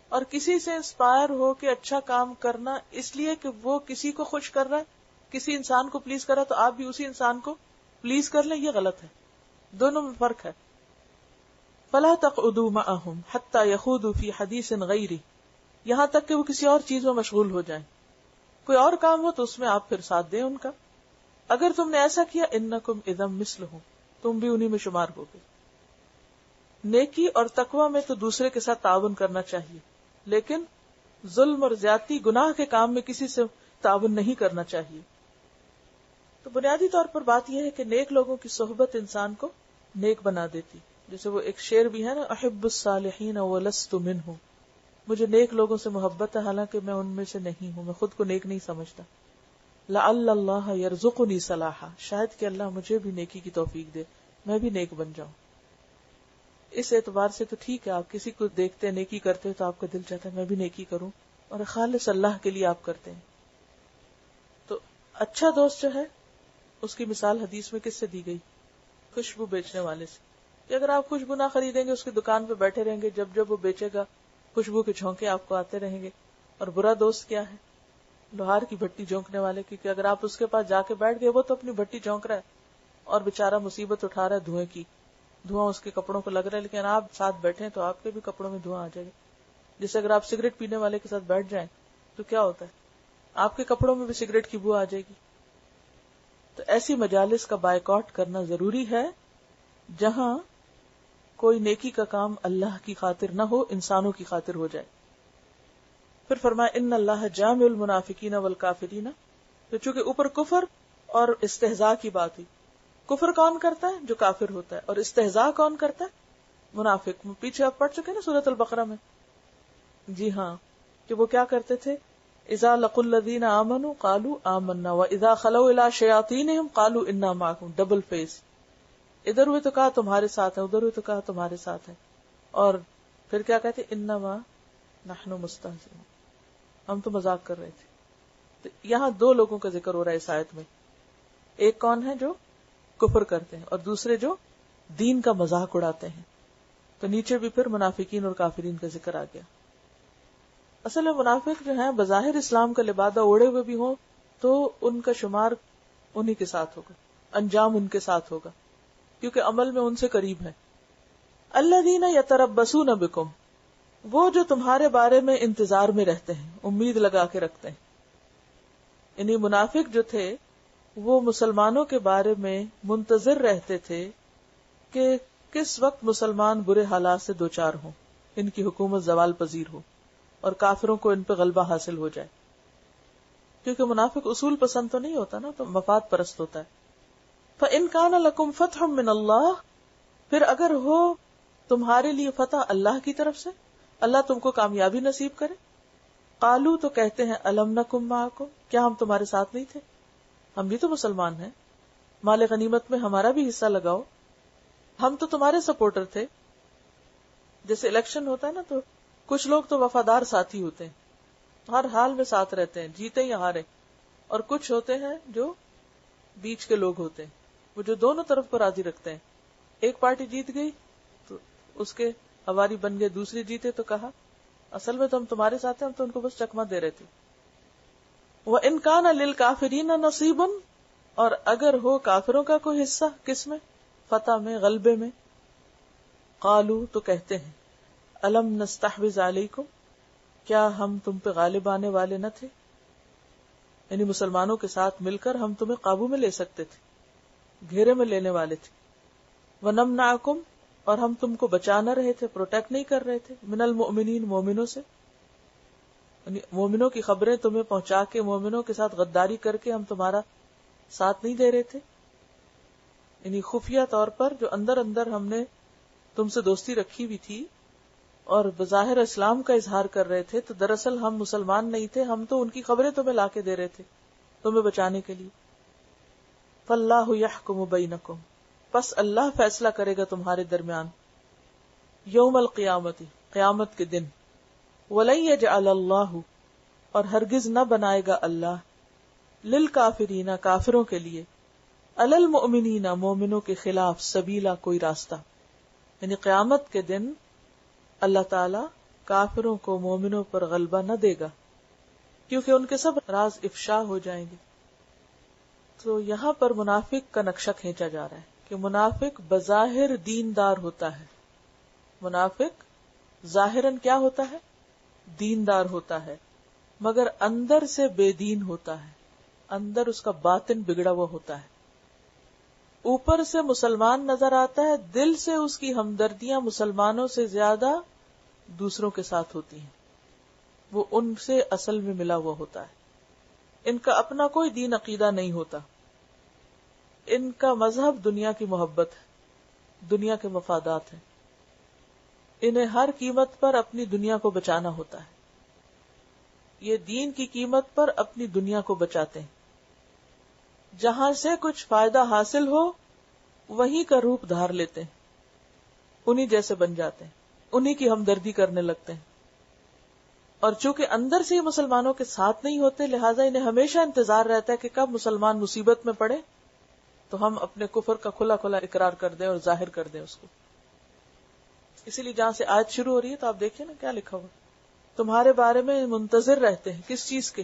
اور کسی سے انسپائر ہو کے اچھا کام کرنا اس لیے کہ وہ کسی کو خوش کر رہا ہے، کسی انسان کو پلیز کر رہا ہے، تو آپ بھی اسی انسان کو پلیز کر لیں، یہ غلط ہے۔ دونوں میں فرق ہے۔ فلا تقعدوا معهم حتى يخوضوا في حديث غيره، یہاں تک کہ وہ کسی اور چیز میں مشغول ہو جائیں، کوئی اور کام ہو تو اس میں آپ پھر ساتھ دیں ان کا۔ اگر تم نے ایسا کیا انکم اذا مثلهم، تم بھی انہی میں شمار ہو گئے۔ نیکی اور تقوی میں تو دوسرے کے ساتھ تعاون کرنا چاہیے، لیکن ظلم اور زیادتی گناہ کے کام میں کسی سے تعاون نہیں کرنا چاہیے. تو بنیادی طور پر بات یہ ہے کہ نیک لوگوں کی صحبت انسان کو نیک بنا دیتی. جیسے وہ ایک شعر بھی ہے نا، احب الصالحین ولست منہم، مجھے نیک لوگوں سے محبت ہے حالانکہ میں ان میں سے نہیں ہوں، میں خود کو نیک نہیں سمجھتا. لعل اللہ یرزقنی صلاحا، شاید کہ اللہ مجھے بھی نیکی کی توفیق دے، میں بھی نیک بن جاؤں. اس اعتبار سے تو ٹھیک ہے، آپ کسی کو دیکھتے ہیں نیکی کرتے تو آپ کا دل چاہتا ہے میں بھی نیکی کروں، اور خالص اللہ کے لیے آپ کرتے ہیں. تو اچھا دوست جو ہے اس کی مثال حدیث میں کس سے دی گئی؟ خوشبو بیچنے والے سے. کہ اگر آپ خوشبو نہ خریدیں گے، اس کی دکان پہ بیٹھے رہیں گے، جب جب وہ بیچے گا خوشبو کے جھونکے آپ کو آتے رہیں گے. اور برا دوست کیا ہے؟ لوہار کی بھٹی جھونکنے والے. کیونکہ اگر آپ اس کے پاس جا کے بیٹھ گئے، وہ تو اپنی بھٹی جھونک رہا ہے اور بےچارا مصیبت اٹھا رہا ہے دھوئیں کی، دھواں اس کے کپڑوں کو لگ رہا ہے، لیکن آپ ساتھ بیٹھے ہیں تو آپ کے بھی کپڑوں میں دھواں آ جائے گا. جیسے اگر آپ سگریٹ پینے والے کے ساتھ بیٹھ جائیں تو کیا ہوتا ہے؟ آپ کے کپڑوں میں بھی سگریٹ کی بو آ جائے گی. تو ایسی مجالس کا بائیکاٹ کرنا ضروری ہے جہاں کوئی نیکی کا کام اللہ کی خاطر نہ ہو، انسانوں کی خاطر ہو جائے. پھر فرمایا ان اللہ جامع المنافقین والکافرین. تو چونکہ اوپر کفر اور استہزاء کی بات ہوئی، کفر کون کرتا ہے؟ جو کافر ہوتا ہے. اور استہزاء کون کرتا ہے؟ منافق. پیچھے آپ پڑھ چکے نا سورۃ البقرہ میں. جی ہاں، کہ وہ کیا کرتے تھے؟ اذا لقوا الذین آمنوا قالوا آمنا واذا خلوا الی شیاطینہم قالوا انا معکم. ڈبل فیس، ادھر ہوئے تو کہا تمہارے ساتھ ہے، ادھر ہوئے تو کہا تمہارے ساتھ ہے، اور پھر کیا کہتے؟ انما نحن مستہزئون، ہم تو مذاق کر رہے تھے. تو یہاں دو لوگوں کا ذکر ہو رہا ہے اس آیت میں. ایک کون ہے؟ جو کفر کرتے ہیں، اور دوسرے جو دین کا مذاق اڑاتے ہیں. تو نیچے بھی پھر منافقین اور کافرین کا ذکر آ گیا. اصل میں منافق جو ہیں بظاہر اسلام کا لبادہ اوڑے ہوئے بھی ہوں تو ان کا شمار انہی کے ساتھ ہوگا، انجام ان کے ساتھ ہوگا، کیونکہ عمل میں ان سے قریب ہے. الذین یتربصون بکم، وہ جو تمہارے بارے میں انتظار میں رہتے ہیں، امید لگا کے رکھتے ہیں. یعنی منافق جو تھے وہ مسلمانوں کے بارے میں منتظر رہتے تھے کہ کس وقت مسلمان برے حالات سے دوچار ہوں، ان کی حکومت زوال پذیر ہو اور کافروں کو ان پہ غلبہ حاصل ہو جائے. کیونکہ منافق اصول پسند تو نہیں ہوتا نا، تو مفاد پرست ہوتا ہے. فَإِن كَانَ لَكُمْ فَتْحٌ مِّنَ اللَّهِ، پھر اگر ہو تمہارے لیے فتح اللہ کی طرف سے، اللہ تم کو کامیابی نصیب کرے. قالوا، تو کہتے ہیں أَلَمْ نَكُن مَعَكُمْ، کیا ہم تمہارے ساتھ نہیں تھے؟ ہم بھی تو مسلمان ہیں، مال غنیمت میں ہمارا بھی حصہ لگاؤ، ہم تو تمہارے سپورٹر تھے. جیسے الیکشن ہوتا ہے نا، تو کچھ لوگ تو وفادار ساتھی ہوتے ہیں، ہر حال میں ساتھ رہتے ہیں، جیتے یا ہارے. اور کچھ ہوتے ہیں جو بیچ کے لوگ ہوتے ہیں، وہ جو دونوں طرف کو راضی رکھتے ہیں. ایک پارٹی جیت گئی تو اس کے ہواری بن گئے، دوسری جیتے تو کہا اصل میں تو ہم تمہارے ساتھ ہیں، ہم تو ان کو بس چکما دے رہے تھے. وَإِن كَانَ لِلْكَافِرِينَ نَصِيبٌ، اور اگر ہو کافروں کا کوئی حصہ، کس میں؟ فتح میں، غلبے میں. قالوا، تو کہتے ہیں أَلَمْ نَسْتَحْوِذْ عَلَيْكُمْ، کیا ہم تم پہ غالب آنے والے نہ تھے؟ یعنی مسلمانوں کے ساتھ مل کر ہم تمہیں قابو میں لے سکتے تھے، گھیرے میں لینے والے تھے. وَنَمْنَعَكُمْ، اور ہم تم کو بچا نہ رہے تھے، پروٹیکٹ نہیں کر رہے تھے، من المؤمنین، مومنوں سے. یعنی مومنوں کی خبریں تمہیں پہنچا کے، مومنوں کے ساتھ غداری کر کے ہم تمہارا ساتھ نہیں دے رہے تھے. یعنی خفیہ طور پر جو اندر اندر ہم نے تم سے دوستی رکھی ہوئی تھی اور بظاہر اسلام کا اظہار کر رہے تھے، تو دراصل ہم مسلمان نہیں تھے، ہم تو ان کی خبریں تمہیں لا کے دے رہے تھے تمہیں بچانے کے لیے. فاللہ یحکم بینکم، پس اللہ فیصلہ کرے گا تمہارے درمیان. یوم القیامت، قیامت کے دن. ولن یجعل اللہ، اور ہرگز نہ بنائے گا اللہ، للکافرین، کافروں کے لیے، علی المؤمنین، مومنوں کے خلاف، سبیلا، کوئی راستہ. یعنی قیامت کے دن اللہ تعالی کافروں کو مومنوں پر غلبہ نہ دے گا، کیونکہ ان کے سب راز افشا ہو جائیں گے. تو یہاں پر منافق کا نقشہ کھینچا جا رہا ہے کہ منافق بظاہر دیندار ہوتا ہے، منافق ظاہراً کیا ہوتا ہے؟ دیندار ہوتا ہے، مگر اندر سے بے دین ہوتا ہے، اندر اس کا باطن بگڑا ہوا ہوتا ہے. اوپر سے مسلمان نظر آتا ہے، دل سے اس کی ہمدردیاں مسلمانوں سے زیادہ دوسروں کے ساتھ ہوتی ہیں، وہ ان سے اصل میں ملا ہوا ہوتا ہے. ان کا اپنا کوئی دین عقیدہ نہیں ہوتا، ان کا مذہب دنیا کی محبت ہے، دنیا کے مفادات ہیں. انہیں ہر قیمت پر اپنی دنیا کو بچانا ہوتا ہے. یہ دین کی قیمت پر اپنی دنیا کو بچاتے ہیں. جہاں سے کچھ فائدہ حاصل ہو وہیں کا روپ دھار لیتے ہیں، انہی جیسے بن جاتے ہیں، انہی کی ہمدردی کرنے لگتے ہیں. اور چونکہ اندر سے ہی مسلمانوں کے ساتھ نہیں ہوتے، لہٰذا انہیں ہمیشہ انتظار رہتا ہے کہ کب مسلمان مصیبت میں پڑے تو ہم اپنے کفر کا کھلا کھلا اقرار کر دیں اور ظاہر کر دیں اس کو. اسی لیے جہاں سے آیت شروع ہو رہی ہے تو آپ دیکھیں نا کیا لکھا ہوا، تمہارے بارے میں منتظر رہتے ہیں. کس چیز کے؟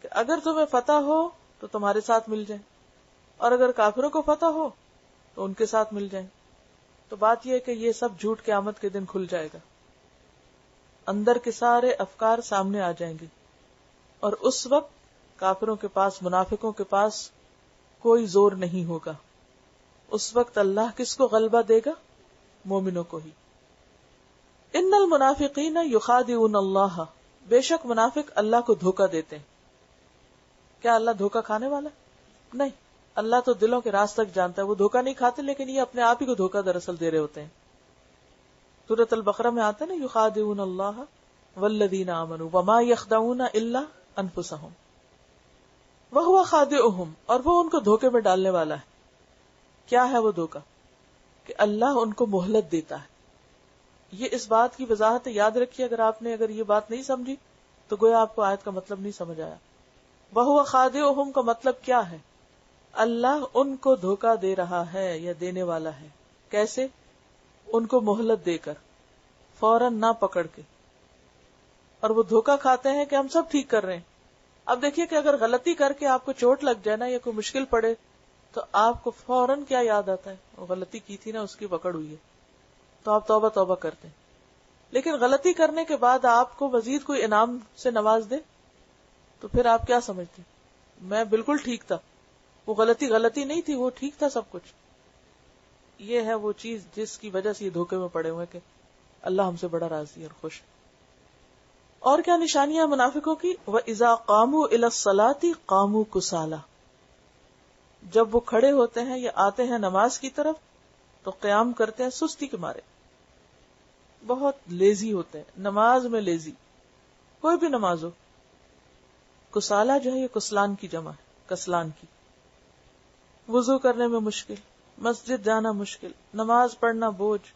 کہ اگر تمہیں فتح ہو تو تمہارے ساتھ مل جائیں، اور اگر کافروں کو فتح ہو تو ان کے ساتھ مل جائیں. تو بات یہ ہے کہ یہ سب جھوٹ قیامت کے دن کھل جائے گا، اندر کے سارے افکار سامنے آ جائیں گے، اور اس وقت کافروں کے پاس، منافقوں کے پاس کوئی زور نہیں ہوگا. اس وقت اللہ کس کو غلبہ دے گا؟ مومنوں کو ہی. ان المنافقین یخادعون اللہ، بے شک منافق اللہ کو دھوکہ دیتے ہیں. کیا اللہ دھوکہ کھانے والا؟ نہیں، اللہ تو دلوں کے راز تک جانتا ہے. وہ دھوکہ نہیں کھاتے، لیکن یہ اپنے آپ ہی کو دھوکہ دراصل دے رہے ہوتے ہیں. سورۃ البقرہ میں آتا ہے نا، یخادعون اللہ والذین آمنوا وما یخدعون الا انفسہم وہو خادعہم، اور وہ ان کو دھوکے میں ڈالنے والا ہے. کیا ہے وہ دھوکہ؟ کہ اللہ ان کو مہلت دیتا ہے. یہ اس بات کی وضاحت یاد رکھیے، اگر یہ بات نہیں سمجھی تو گویا آپ کو آیت کا مطلب نہیں سمجھ آیا. وَهُوَ خَادِعُهُمْ کا مطلب کیا ہے؟ اللہ ان کو دھوکہ دے رہا ہے یا دینے والا ہے. کیسے؟ ان کو مہلت دے کر، فوراً نہ پکڑ کے. اور وہ دھوکہ کھاتے ہیں کہ ہم سب ٹھیک کر رہے ہیں. اب دیکھیے کہ اگر غلطی کر کے آپ کو چوٹ لگ جائے نا، یا کوئی مشکل پڑے، تو آپ کو فوراً کیا یاد آتا ہے؟ وہ غلطی کی تھی نا، اس کی پکڑ ہوئی ہے، تو آپ توبہ توبہ کرتے ہیں. لیکن غلطی کرنے کے بعد آپ کو مزید کوئی انعام سے نواز دے تو پھر آپ کیا سمجھتے ہیں؟ میں بالکل ٹھیک تھا، وہ غلطی نہیں تھی، وہ ٹھیک تھا سب کچھ. یہ ہے وہ چیز جس کی وجہ سے یہ دھوکے میں پڑے ہوئے کہ اللہ ہم سے بڑا راضی اور خوش. اور کیا نشانیاں منافقوں کی؟ وَإِذَا قَامُوا إِلَى الصَّلَاةِ قَامُوا كُسَالَىٰ، جب وہ کھڑے ہوتے ہیں یا آتے ہیں نماز کی طرف تو قیام کرتے ہیں سستی کے مارے، بہت لیزی ہوتے ہیں. نماز میں لیزی، کوئی بھی نماز ہو. کسالہ جو ہے یہ کسلان کی جمع ہے، کسلان کی. وضو کرنے میں مشکل، مسجد جانا مشکل، نماز پڑھنا بوجھ.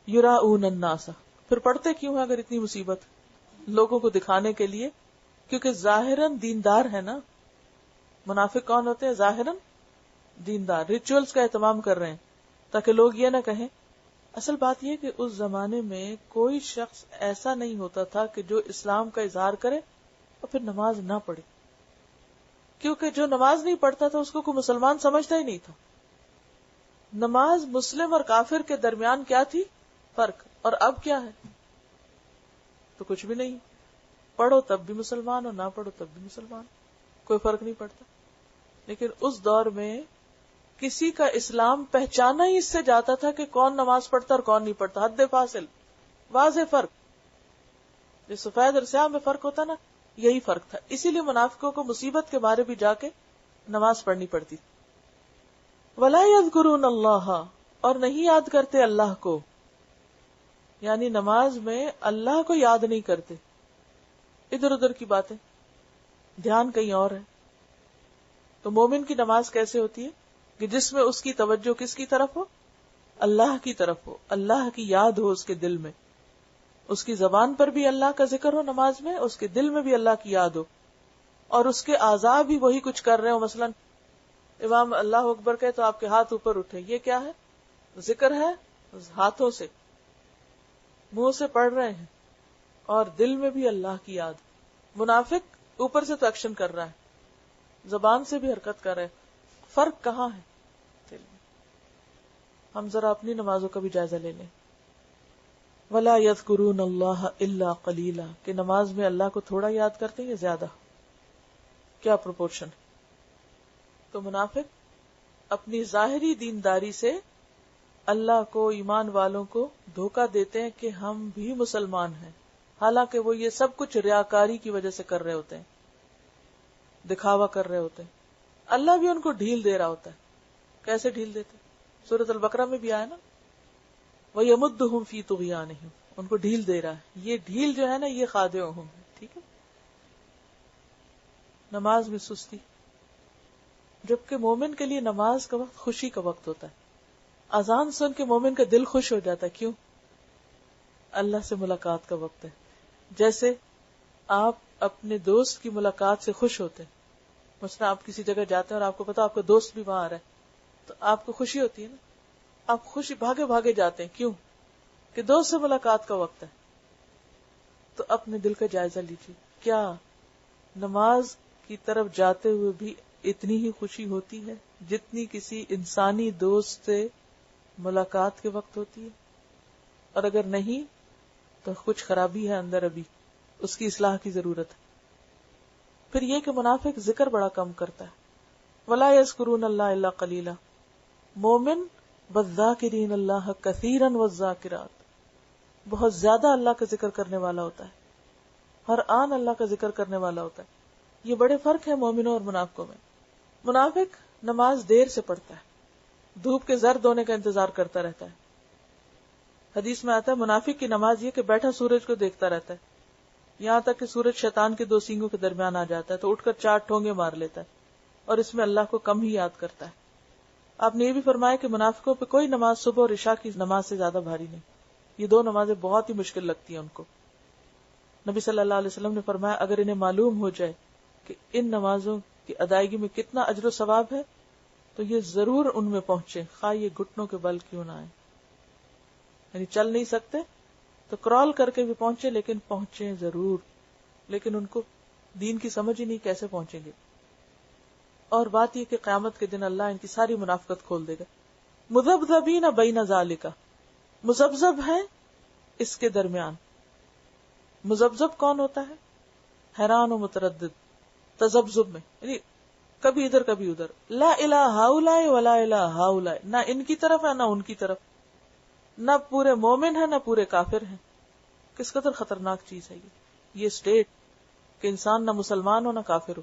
یراؤن الناس، پھر پڑھتے کیوں ہیں اگر اتنی مصیبت؟ لوگوں کو دکھانے کے لیے، کیونکہ ظاہراً دیندار ہے نا. منافق کون ہوتے ہیں؟ ظاہراً دیندار، ریچولز کا اہتمام کر رہے ہیں تاکہ لوگ یہ نہ کہیں. اصل بات یہ کہ اس زمانے میں کوئی شخص ایسا نہیں ہوتا تھا کہ جو اسلام کا اظہار کرے اور پھر نماز نہ پڑھے، کیونکہ جو نماز نہیں پڑھتا تھا اس کو کوئی مسلمان سمجھتا ہی نہیں تھا. نماز مسلم اور کافر کے درمیان کیا تھی؟ فرق. اور اب کیا ہے؟ تو کچھ بھی نہیں. پڑھو تب بھی مسلمان اور نہ پڑھو تب بھی مسلمان، کوئی فرق نہیں پڑتا. لیکن اس دور میں کسی کا اسلام پہچانا ہی اس سے جاتا تھا کہ کون نماز پڑھتا اور کون نہیں پڑھتا. حد فاصل، واضح فرق. جو سفید اور سیاہ میں فرق ہوتا نا، یہی فرق تھا. اسی لیے منافقوں کو مصیبت کے بارے بھی جا کے نماز پڑھنی پڑتی. وَلَا يَذْكُرُونَ اللَّهَ، اور نہیں یاد کرتے اللہ کو، یعنی نماز میں اللہ کو یاد نہیں کرتے، ادھر ادھر کی باتیں، دھیان کہیں اور ہے. تو مومن کی نماز کیسے ہوتی ہے؟ کہ جس میں اس کی توجہ کس کی طرف ہو؟ اللہ کی طرف ہو، اللہ کی یاد ہو اس کے دل میں، اس کی زبان پر بھی اللہ کا ذکر ہو نماز میں، اس کے دل میں بھی اللہ کی یاد ہو، اور اس کے اعضاء بھی وہی کچھ کر رہے ہو. مثلا امام اللہ اکبر کہے تو آپ کے ہاتھ اوپر اٹھے، یہ کیا ہے؟ ذکر ہے. ہاتھوں سے، منہ سے پڑھ رہے ہیں اور دل میں بھی اللہ کی یاد. منافق اوپر سے تو ایکشن کر رہا ہے، زبان سے بھی حرکت کر رہا ہے. فرق کہاں ہے؟ دل میں. ہم ذرا اپنی نمازوں کا بھی جائزہ لے لیں. وَلَا يَذْكُرُونَ اللَّهَ إِلَّا قَلِيلًا، کہ نماز میں اللہ کو تھوڑا یاد کرتے ہیں یا زیادہ؟ کیا پروپورشن؟ تو منافق اپنی ظاہری دینداری سے اللہ کو، ایمان والوں کو دھوکہ دیتے ہیں کہ ہم بھی مسلمان ہیں، حالانکہ وہ یہ سب کچھ ریاکاری کی وجہ سے کر رہے ہوتے ہیں، دکھاوا کر رہے ہوتے ہیں. اللہ بھی ان کو ڈھیل دے رہا ہوتا ہے. کیسے ڈھیل دیتے؟ سورۃ البقرہ میں بھی آیا نا، وَيَمُدُّهُمْ فِي طُغْيَانِهِمْ، ان کو ڈھیل دے رہا ہے. یہ ڈھیل جو ہے نا یہ خادعُہم ہے. ٹھیک ہے. نماز میں سستی، جبکہ مومن کے لیے نماز کا وقت خوشی کا وقت ہوتا ہے. اذان سن کے مومن کا دل خوش ہو جاتا ہے. کیوں؟ اللہ سے ملاقات کا وقت ہے. جیسے آپ اپنے دوست کی ملاقات سے خوش ہوتے ہیں. مثلا آپ کسی جگہ جاتے ہیں اور آپ کو پتا آپ کا دوست بھی وہاں آ رہا ہے، تو آپ کو خوشی ہوتی ہے نا، آپ خوشی بھاگے بھاگے جاتے ہیں. کیوں؟ کہ دوست سے ملاقات کا وقت ہے. تو اپنے دل کا جائزہ لیجیے، کیا نماز کی طرف جاتے ہوئے بھی اتنی ہی خوشی ہوتی ہے جتنی کسی انسانی دوست سے ملاقات کے وقت ہوتی ہے؟ اور اگر نہیں تو کچھ خرابی ہے اندر، ابھی اس کی اصلاح کی ضرورت ہے. پھر یہ کہ منافق ذکر بڑا کم کرتا ہے. وَلَا يَذْكُرُونَ اللَّهَ إِلَّا قَلِيلًا، مومن وَالذَّاكِرِينَ اللَّهَ كَثِيرًا وَالذَّاكِرَاتِ، بہت زیادہ اللہ کا ذکر کرنے والا ہوتا ہے، ہر آن اللہ کا ذکر کرنے والا ہوتا ہے. یہ بڑے فرق ہے مومنوں اور منافقوں میں. منافق نماز دیر سے پڑھتا ہے، دھوپ کے زرد ہونے کا انتظار کرتا رہتا ہے. حدیث میں آتا ہے منافق کی نماز یہ کہ بیٹھا سورج کو دیکھتا رہتا ہے، یہاں تک کہ سورج شیطان کے 2 سینگوں کے درمیان آ جاتا ہے تو اٹھ کر 4 ٹھونگے مار لیتا ہے، اور اس میں اللہ کو کم ہی یاد کرتا ہے. آپ نے یہ بھی فرمایا کہ منافقوں پہ کوئی نماز صبح اور عشاء کی نماز سے زیادہ بھاری نہیں. یہ 2 نمازیں بہت ہی مشکل لگتی ہیں ان کو. نبی صلی اللہ علیہ وسلم نے فرمایا اگر انہیں معلوم ہو جائے کہ ان نمازوں کی ادائیگی میں کتنا اجر و ثواب ہے تو یہ ضرور ان میں پہنچے، خواہ یہ گھٹنوں کے بل کیوں نہ آئے. یعنی چل نہیں سکتے تو کرال کر کے بھی پہنچے، لیکن پہنچے ضرور. لیکن ان کو دین کی سمجھ ہی نہیں کیسے پہنچیں گے. اور بات یہ کہ قیامت کے دن اللہ ان کی ساری منافقت کھول دے گا. مذبذبین بین ذالک، مذبذب ہے اس کے درمیان. مذبذب کون ہوتا ہے؟ حیران و متردد. تذبذب میں یعنی کبھی ادھر کبھی ادھر. لا الہ ہؤلاء ولا الہ ہؤلاء، نہ ان کی طرف ہے نہ ان کی طرف، نہ پورے مومن ہے نہ پورے کافر ہیں. کس قدر خطرناک چیز ہے یہ اسٹیٹ کہ انسان نہ مسلمان ہو نہ کافر ہو.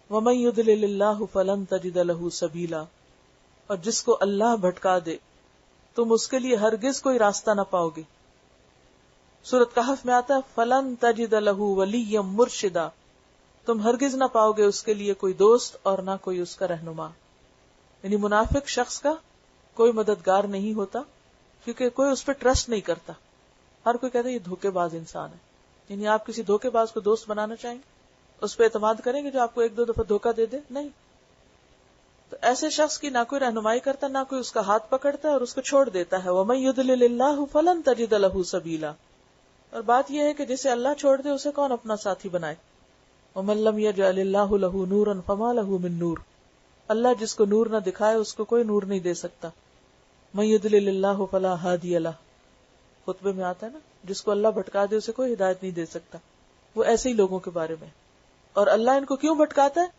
وَمَن يُضْلِلِ اللَّهُ فَلَن تَجِدَ لَهُ سَبِيلًا، اور جس کو اللہ بھٹکا دے تم اس کے لیے ہرگز کوئی راستہ نہ پاؤ گے. سورۃ کہف میں آتا ہے فَلَن تَجِدَ لَهُ وَلِيًّا مُرْشِدًا، تم ہرگز نہ پاؤ گے اس کے لیے کوئی دوست اور نہ کوئی اس کا رہنما. یعنی منافق شخص کا کوئی مددگار نہیں ہوتا کیونکہ کوئی اس پہ ٹرسٹ نہیں کرتا. ہر کوئی کہتا ہے یہ دھوکے باز انسان ہے. یعنی آپ کسی دھوکے باز کو دوست بنانا چاہیں گے، اس پہ اعتماد کریں گے جو آپ کو 1-2 دفعہ دھوکہ دے دے؟ نہیں. تو ایسے شخص کی نہ کوئی رہنمائی کرتا نہ کوئی اس کا ہاتھ پکڑتا ہے اور اس کو چھوڑ دیتا ہے. وَمَن يُضْلِلِ اللَّهُ فَلَن تَجِدَ لَهُ سَبِيلًا. اور بات یہ ہے کہ جسے اللہ چھوڑ دے اسے کون اپنا ساتھی بنائے. وَمَن لَّمْ يَجْعَلِ اللَّهُ لَهُ نُورًا فَمَا لَهُ مِن نُور، اللہ جس کو نور نہ دکھائے اس کو کوئی نور نہیں دے سکتا. مَن يُضْلِلِ اللَّهُ فَلَا هَادِيَ لَهُ، خطبے میں آتا ہے نا جس کو اللہ بھٹکا دے اسے کوئی ہدایت نہیں دے سکتا. وہ ایسے ہی لوگوں کے بارے میں. اور اللہ ان کو کیوں بھٹکاتا ہے؟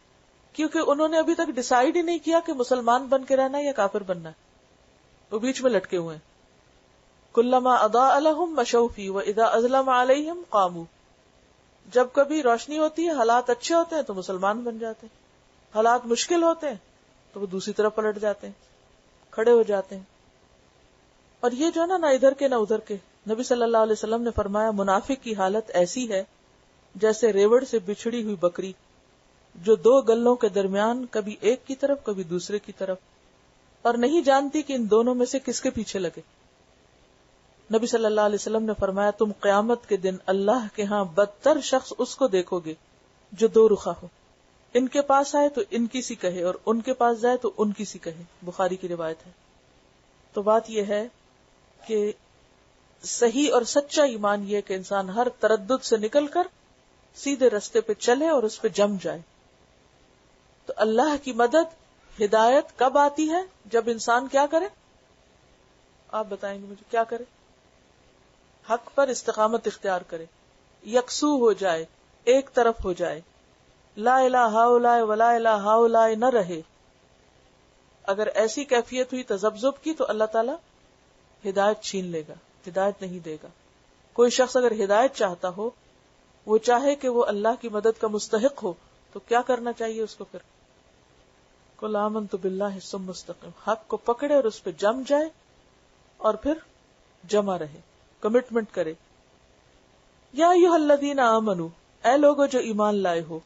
کیونکہ انہوں نے ابھی تک ڈیسائیڈ ہی نہیں کیا کہ مسلمان بن کے رہنا ہے یا کافر بننا ہے. وہ بیچ میں لٹکے ہوئے ہیں. کلما اضاء لهم مشوا فيه واذا اظلم عليهم قاموا، جب کبھی روشنی ہوتی ہے حالات اچھے ہوتے ہیں تو مسلمان بن جاتے ہیں، حالات مشکل ہوتے ہیں تو وہ دوسری طرف پلٹ جاتے ہیں، کھڑے ہو جاتے ہیں. اور یہ جو ہے نا نہ ادھر کے نہ ادھر کے. نبی صلی اللہ علیہ وسلم نے فرمایا منافق کی حالت ایسی ہے جیسے ریوڑ سے بچھڑی ہوئی بکری جو 2 گلوں کے درمیان کبھی ایک کی طرف کبھی دوسرے کی طرف، اور نہیں جانتی کہ ان دونوں میں سے کس کے پیچھے لگے. نبی صلی اللہ علیہ وسلم نے فرمایا تم قیامت کے دن اللہ کے ہاں بدتر شخص اس کو دیکھو گے جو 2 رخا ہو، ان کے پاس آئے تو ان کی سی کہے اور ان کے پاس جائے تو ان کی سی کہے. بخاری کی روایت ہے. تو بات یہ ہے کہ صحیح اور سچا ایمان یہ کہ انسان ہر تردد سے نکل کر سیدھے رستے پہ چلے اور اس پہ جم جائے. تو اللہ کی مدد ہدایت کب آتی ہے؟ جب انسان کیا کرے؟ آپ بتائیں گے مجھے کیا کرے؟ حق پر استقامت اختیار کرے، یکسو ہو جائے، ایک طرف ہو جائے، لا الہ ہؤلاء ولا الہ ہؤلاء نہ رہے. اگر ایسی کیفیت ہوئی تذبذب کی تو اللہ تعالیٰ ہدایت چھین لے گا، ہدایت نہیں دے گا. کوئی شخص اگر ہدایت چاہتا ہو، وہ چاہے کہ وہ اللہ کی مدد کا مستحق ہو، تو کیا کرنا چاہیے اس کو؟ پھر قل آمنت باللہ ثم استقم، حق کو پکڑے اور اس پہ جم جائے اور پھر جمع رہے، کمٹمنٹ کرے. یا ایھا الذین آمنوا، اے لوگو جو ایمان لائے ہو،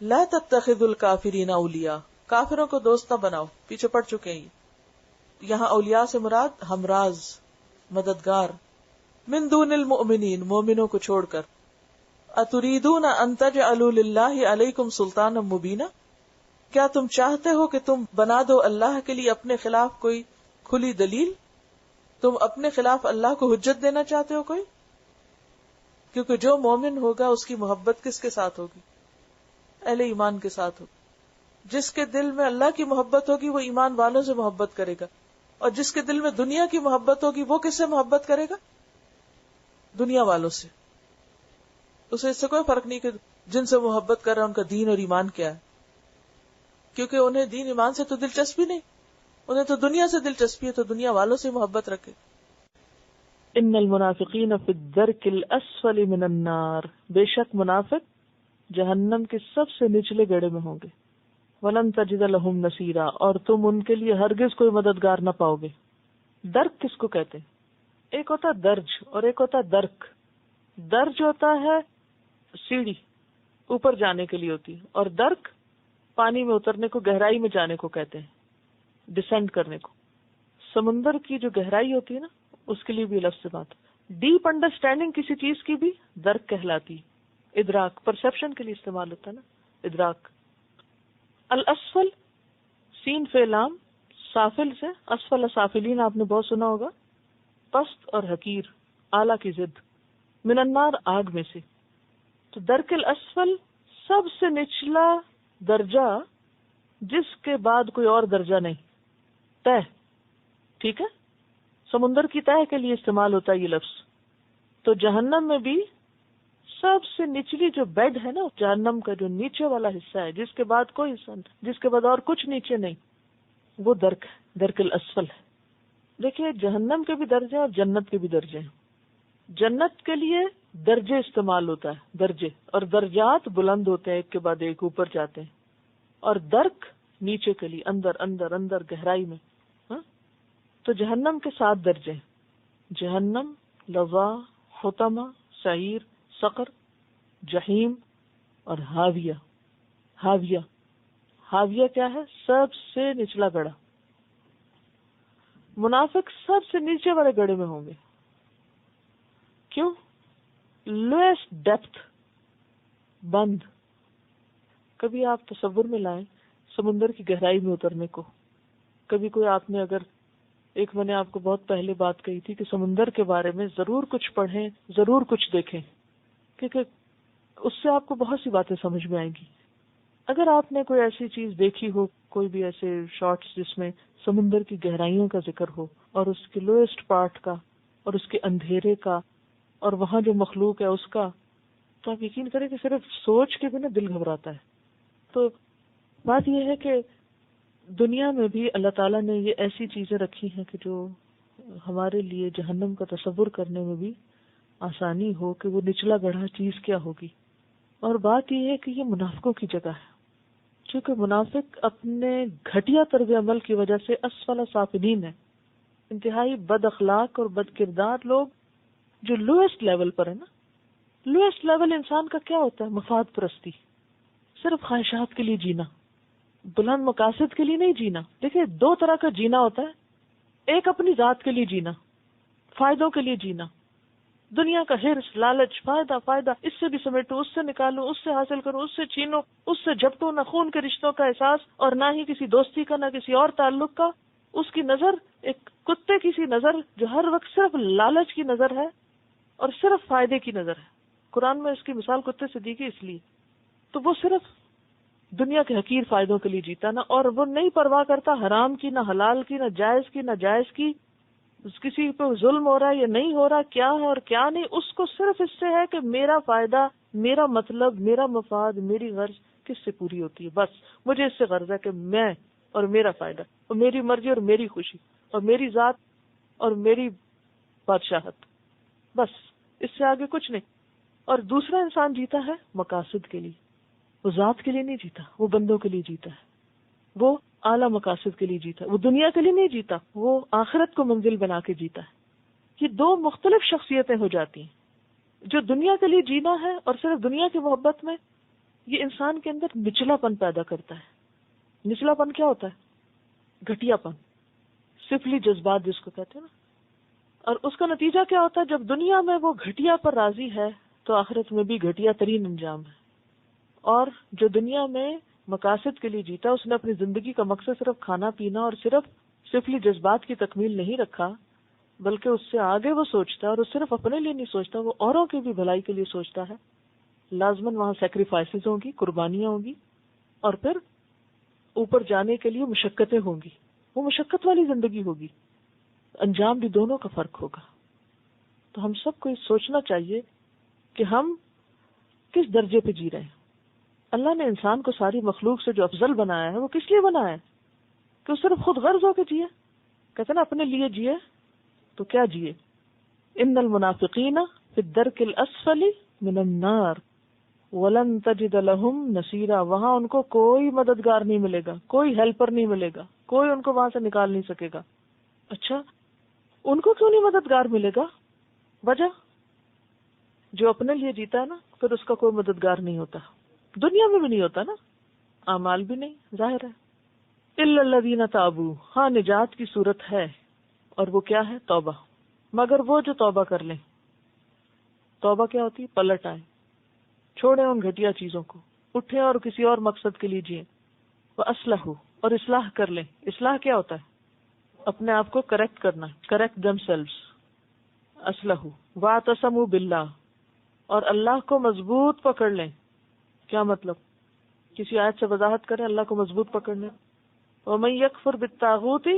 لا تتخذوا الکافرین اولیاء، کافروں کو دوست نہ بناؤ. پیچھے پڑ چکے ہیں. یہاں اولیاء سے مراد ہمراز، مددگار. من دون المؤمنین، مومنوں کو چھوڑ کر. اتریدون ان تجعلوا للہ علیکم سلطانا مبینا، کیا تم چاہتے ہو کہ تم بنا دو اللہ کے لیے اپنے خلاف کوئی کھلی دلیل؟ تم اپنے خلاف اللہ کو حجت دینا چاہتے ہو کوئی؟ کیونکہ جو مومن ہوگا اس کی محبت کس کے ساتھ ہوگی؟ اہل ایمان کے ساتھ ہوگی. جس کے دل میں اللہ کی محبت ہوگی وہ ایمان والوں سے محبت کرے گا، اور جس کے دل میں دنیا کی محبت ہوگی وہ کس سے محبت کرے گا؟ دنیا والوں سے. اسے اس سے کوئی فرق نہیں کہ جن سے محبت کر رہا ہے ان کا دین اور ایمان کیا ہے، کیونکہ انہیں دین ایمان سے تو دلچسپی نہیں، انہیں تو دنیا سے دلچسپی ہے، تو دنیا والوں سے محبت رکھے. ان المنافقین فی الدرک الاسفل من النار، بے شک منافق جہنم کے سب سے نچلے گڑھے میں ہوں گے. ولن تجد لہم نصیرا، اور تم ان کے لیے ہرگز کوئی مددگار نہ پاؤ گے. درک کس کو کہتے ہیں؟ ایک ہوتا درج اور ایک ہوتا درک. درج ہوتا ہے سیڑھی، اوپر جانے کے لیے ہوتی ہے، اور درک پانی میں اترنے کو، گہرائی میں جانے کو کہتے ہیں، ڈسینڈ کرنے کو. سمندر کی جو گہرائی ہوتی ہے نا، اس کے لیے بھی لفظ بات. ڈیپ انڈرسٹینڈنگ کسی چیز کی بھی درک کہلاتی. ادراک پرسپشن کے لیے استعمال ہوتا ہے نا، ادراک. الاسفل سین فعلام، سافل سے اسفل سافلین آپ نے بہت سنا ہوگا، پست اور حقیر، اعلیٰ کی ضد. من النار آگ میں سے. تو درک الاسفل سب سے نچلا درجہ جس کے بعد کوئی اور درجہ نہیں، تہ. ٹھیک ہے، سمندر کی تہ کے لیے استعمال ہوتا ہے یہ لفظ. تو جہنم میں بھی سب سے نچلی جو بیڈ ہے نا، جہنم کا جو نیچے والا حصہ ہے، جس کے بعد کوئی حصہ نہیں، جس کے بعد اور کچھ نیچے نہیں، وہ درک ہے، درک الاسفل ہے. دیکھیے جہنم کے بھی درجے اور جنت کے بھی درجے ہیں. جنت کے لیے درجے استعمال ہوتا ہے، درجے، اور درجات بلند ہوتے ہیں، ایک کے بعد ایک اوپر جاتے ہیں. اور درک نیچے کے لیے اندر اندر اندر گہرائی میں. تو جہنم کے 7 درجے ہیں: جہنم، لظا، حطمہ، سعیر، سقر، جہیم اور حاویہ. حاویہ، حاویہ کیا ہے؟ سب سے نچلا گڑھا. منافق سب سے نیچے والے گڑھے میں ہوں گے. کیوں؟ لوئسٹ ڈیپتھ، بند. کبھی آپ تصور میں لائیں سمندر کی گہرائی میں اترنے کو. کبھی کوئی آپ نے اگر ایک، میں نے آپ کو بہت پہلے بات کہی تھی کہ سمندر کے بارے میں ضرور کچھ پڑھیں، ضرور کچھ دیکھیں، کیونکہ اس سے آپ کو بہت سی باتیں سمجھ میں آئیں گی. اگر آپ نے کوئی ایسی چیز دیکھی ہو، کوئی بھی ایسے شارٹس جس میں سمندر کی گہرائیوں کا ذکر ہو اور اس کے لوئسٹ پارٹ کا اور اس کے اندھیرے کا اور وہاں جو مخلوق ہے اس کا، تو آپ یقین کریں کہ صرف سوچ کے بھی نا دل گھبراتا ہے. تو بات یہ ہے کہ دنیا میں بھی اللہ تعالیٰ نے یہ ایسی چیزیں رکھی ہیں کہ جو ہمارے لیے جہنم کا تصور کرنے میں بھی آسانی ہو کہ وہ نچلا گڑھا چیز کیا ہوگی. اور بات یہ ہے کہ یہ منافقوں کی جگہ ہے، کیونکہ منافق اپنے گھٹیا طرز عمل کی وجہ سے اسفل سافلین ہے، انتہائی بد اخلاق اور بد کردار لوگ جو لوئسٹ لیول پر ہے نا. لوئسٹ لیول انسان کا کیا ہوتا ہے؟ مفاد پرستی، صرف خواہشات کے لیے جینا، بلند مقاصد کے لیے نہیں جینا. دیکھیں 2 طرح کا جینا ہوتا ہے، ایک اپنی ذات کے لیے جینا، فائدوں کے لیے جینا، دنیا کا حرص، لالچ، فائدہ فائدہ، اس سے بھی سمیٹو، اس سے نکالو، اس سے حاصل کرو، اس سے چھینو، اس سے جھپٹو. نہ خون کے رشتوں کا احساس اور نہ ہی کسی دوستی کا، نہ کسی اور تعلق کا. اس کی نظر ایک کتے کی سی نظر جو ہر وقت صرف لالچ کی نظر ہے اور صرف فائدے کی نظر ہے. قرآن میں اس کی مثال کتے سے دی گئی اس لیے. تو وہ صرف دنیا کے حقیر فائدوں کے لیے جیتا نا، اور وہ نہیں پرواہ کرتا حرام کی، نہ حلال کی، نہ جائز کی، نہ جائز کی، کسی پہ ظلم ہو رہا ہے یا نہیں ہو رہا، کیا ہے اور کیا نہیں. اس کو صرف اس سے ہے کہ میرا فائدہ، میرا مطلب، میرا مفاد، میری غرض کس سے پوری ہوتی ہے. بس مجھے اس سے غرض ہے کہ میں اور میرا فائدہ اور میری مرضی اور میری خوشی اور میری ذات اور میری بادشاہت، بس اس سے آگے کچھ نہیں. اور دوسرا انسان جیتا ہے مقاصد کے لیے، وہ ذات کے لیے نہیں جیتا، وہ بندوں کے لیے جیتا ہے، وہ اعلیٰ مقاصد کے لیے جیتا ہے، وہ دنیا کے لیے نہیں جیتا، وہ آخرت کو منزل بنا کے جیتا ہے. یہ دو مختلف شخصیتیں ہو جاتی ہیں. جو دنیا کے لیے جینا ہے اور صرف دنیا کی محبت میں، یہ انسان کے اندر نچلا پن پیدا کرتا ہے. نچلا پن کیا ہوتا ہے؟ گھٹیا پن، سفلی جذبات جس کو کہتے ہیں نا. اور اس کا نتیجہ کیا ہوتا ہے؟ جب دنیا میں وہ گھٹیا پر راضی ہے تو آخرت میں بھی گھٹیا ترین انجام ہے. اور جو دنیا میں مقاصد کے لیے جیتا، اس نے اپنی زندگی کا مقصد صرف کھانا پینا اور صرف سفلی جذبات کی تکمیل نہیں رکھا، بلکہ اس سے آگے وہ سوچتا ہے، اور وہ صرف اپنے لیے نہیں سوچتا، وہ اوروں کی بھی بھلائی کے لیے سوچتا ہے. لازماً وہاں سیکریفائسز ہوں گی، قربانیاں ہوں گی، اور پھر اوپر جانے کے لیے مشقتیں ہوں گی. وہ مشقت والی زندگی ہوگی، انجام بھی دونوں کا فرق ہوگا. تو ہم سب کو یہ سوچنا چاہیے کہ ہم کس درجے پہ جی رہے ہیں. اللہ نے انسان کو ساری مخلوق سے جو افضل بنایا ہے، وہ کس لیے بنایا ہے؟ کہ وہ صرف خود غرض ہو کے جیے. کہتے نا اپنے لیے جیے تو کیا جیے؟ ان المنافقین فی الدرک الاسفل من النار ولن تجد لهم نصیرا. وہاں ان کو کوئی مددگار نہیں ملے گا، کوئی ہیلپر نہیں ملے گا، کوئی ان کو وہاں سے نکال نہیں سکے گا. اچھا، ان کو کیوں نہیں مددگار ملے گا؟ وجہ، جو اپنے لیے جیتا ہے نا، پھر اس کا کوئی مددگار نہیں ہوتا، دنیا میں بھی نہیں ہوتا نا، اعمال بھی نہیں، ظاہر ہے. الا الذین تابوا، ہاں نجات کی صورت ہے، اور وہ کیا ہے؟ توبہ. مگر وہ جو توبہ کر لیں. توبہ کیا ہوتی ہے؟ پلٹ آئے، چھوڑیں ان گھٹیا چیزوں کو، اٹھیں اور کسی اور مقصد کے لیے جئیں. وَأَصْلَحُوا، اور اصلاح کر لیں. اصلاح کیا ہوتا ہے؟ اپنے آپ کو کریکٹ کرنا، کریکٹ دیم سیلوز. اصلحوا وَاعْتَصَمُوا بِاللَّهِ، اور اللہ کو مضبوط پکڑ لیں. کیا مطلب؟ کسی آیت سے وضاحت کریں اللہ کو مضبوط پکڑنے. وَمَن يَكْفُرْ بِالطَّاغُوتِ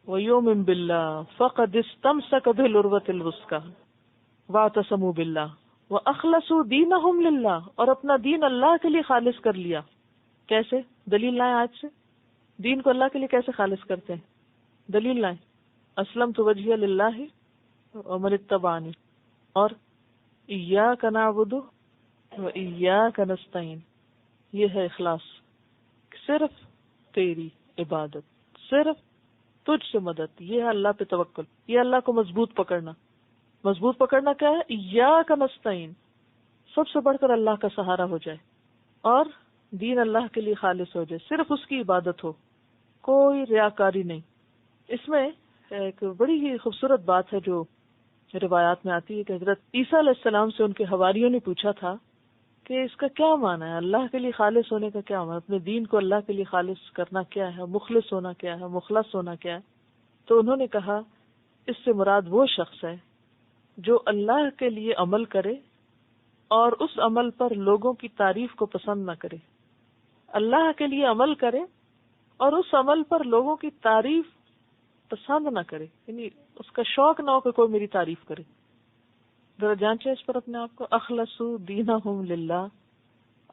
وَيُؤْمِن بِاللَّهِ فَقَدِ اسْتَمْسَكَ بِالْعُرْوَةِ الْوُثْقَىٰ وَاعْتَصَمُوا بِاللَّهِ وَأَخْلَصُوا دِينَهُمْ لِلَّهِ، اور اپنا دین اللہ کے لیے خالص کر لیا. کیسے؟ دلیل لائیں آج سے. دین کو اللہ کے لیے کیسے خالص کرتے ہیں؟ دلیل لائیں. اسلمت وجہی للہ ومن اتبعنی، اور ایاک نعبد وایاک نستعین. یہ ہے اخلاص، صرف تیری عبادت، صرف تجھ سے مدد. یہ ہے اللہ پہ توکل، یہ اللہ کو مضبوط پکڑنا. مضبوط پکڑنا کیا ہے؟ ایاک نستعین، سب سے بڑھ کر اللہ کا سہارا ہو جائے، اور دین اللہ کے لیے خالص ہو جائے، صرف اس کی عبادت ہو، کوئی ریاکاری نہیں. اس میں ایک بڑی ہی خوبصورت بات ہے جو روایات میں آتی ہے کہ حضرت عیسیٰ علیہ السلام سے ان کے حواریوں نے پوچھا تھا کہ اس کا کیا معنی ہے، اللہ کے لیے خالص ہونے کا کیا معنی، اپنے دین کو اللہ کے لیے خالص کرنا کیا ہے، مخلص ہونا کیا ہے، مخلص ہونا کیا ہے. تو انہوں نے کہا اس سے مراد وہ شخص ہے جو اللہ کے لیے عمل کرے اور اس عمل پر لوگوں کی تعریف کو پسند نہ کرے. اللہ کے لیے عمل کرے اور اس عمل پر لوگوں کی تعریف پسند نہ کرے، یعنی اس کا شوق نہ ہو کہ کوئی میری تعریف کرے. ذرا جانچیں اس پر اپنے آپ کو. اخلصوا دینہم للہ.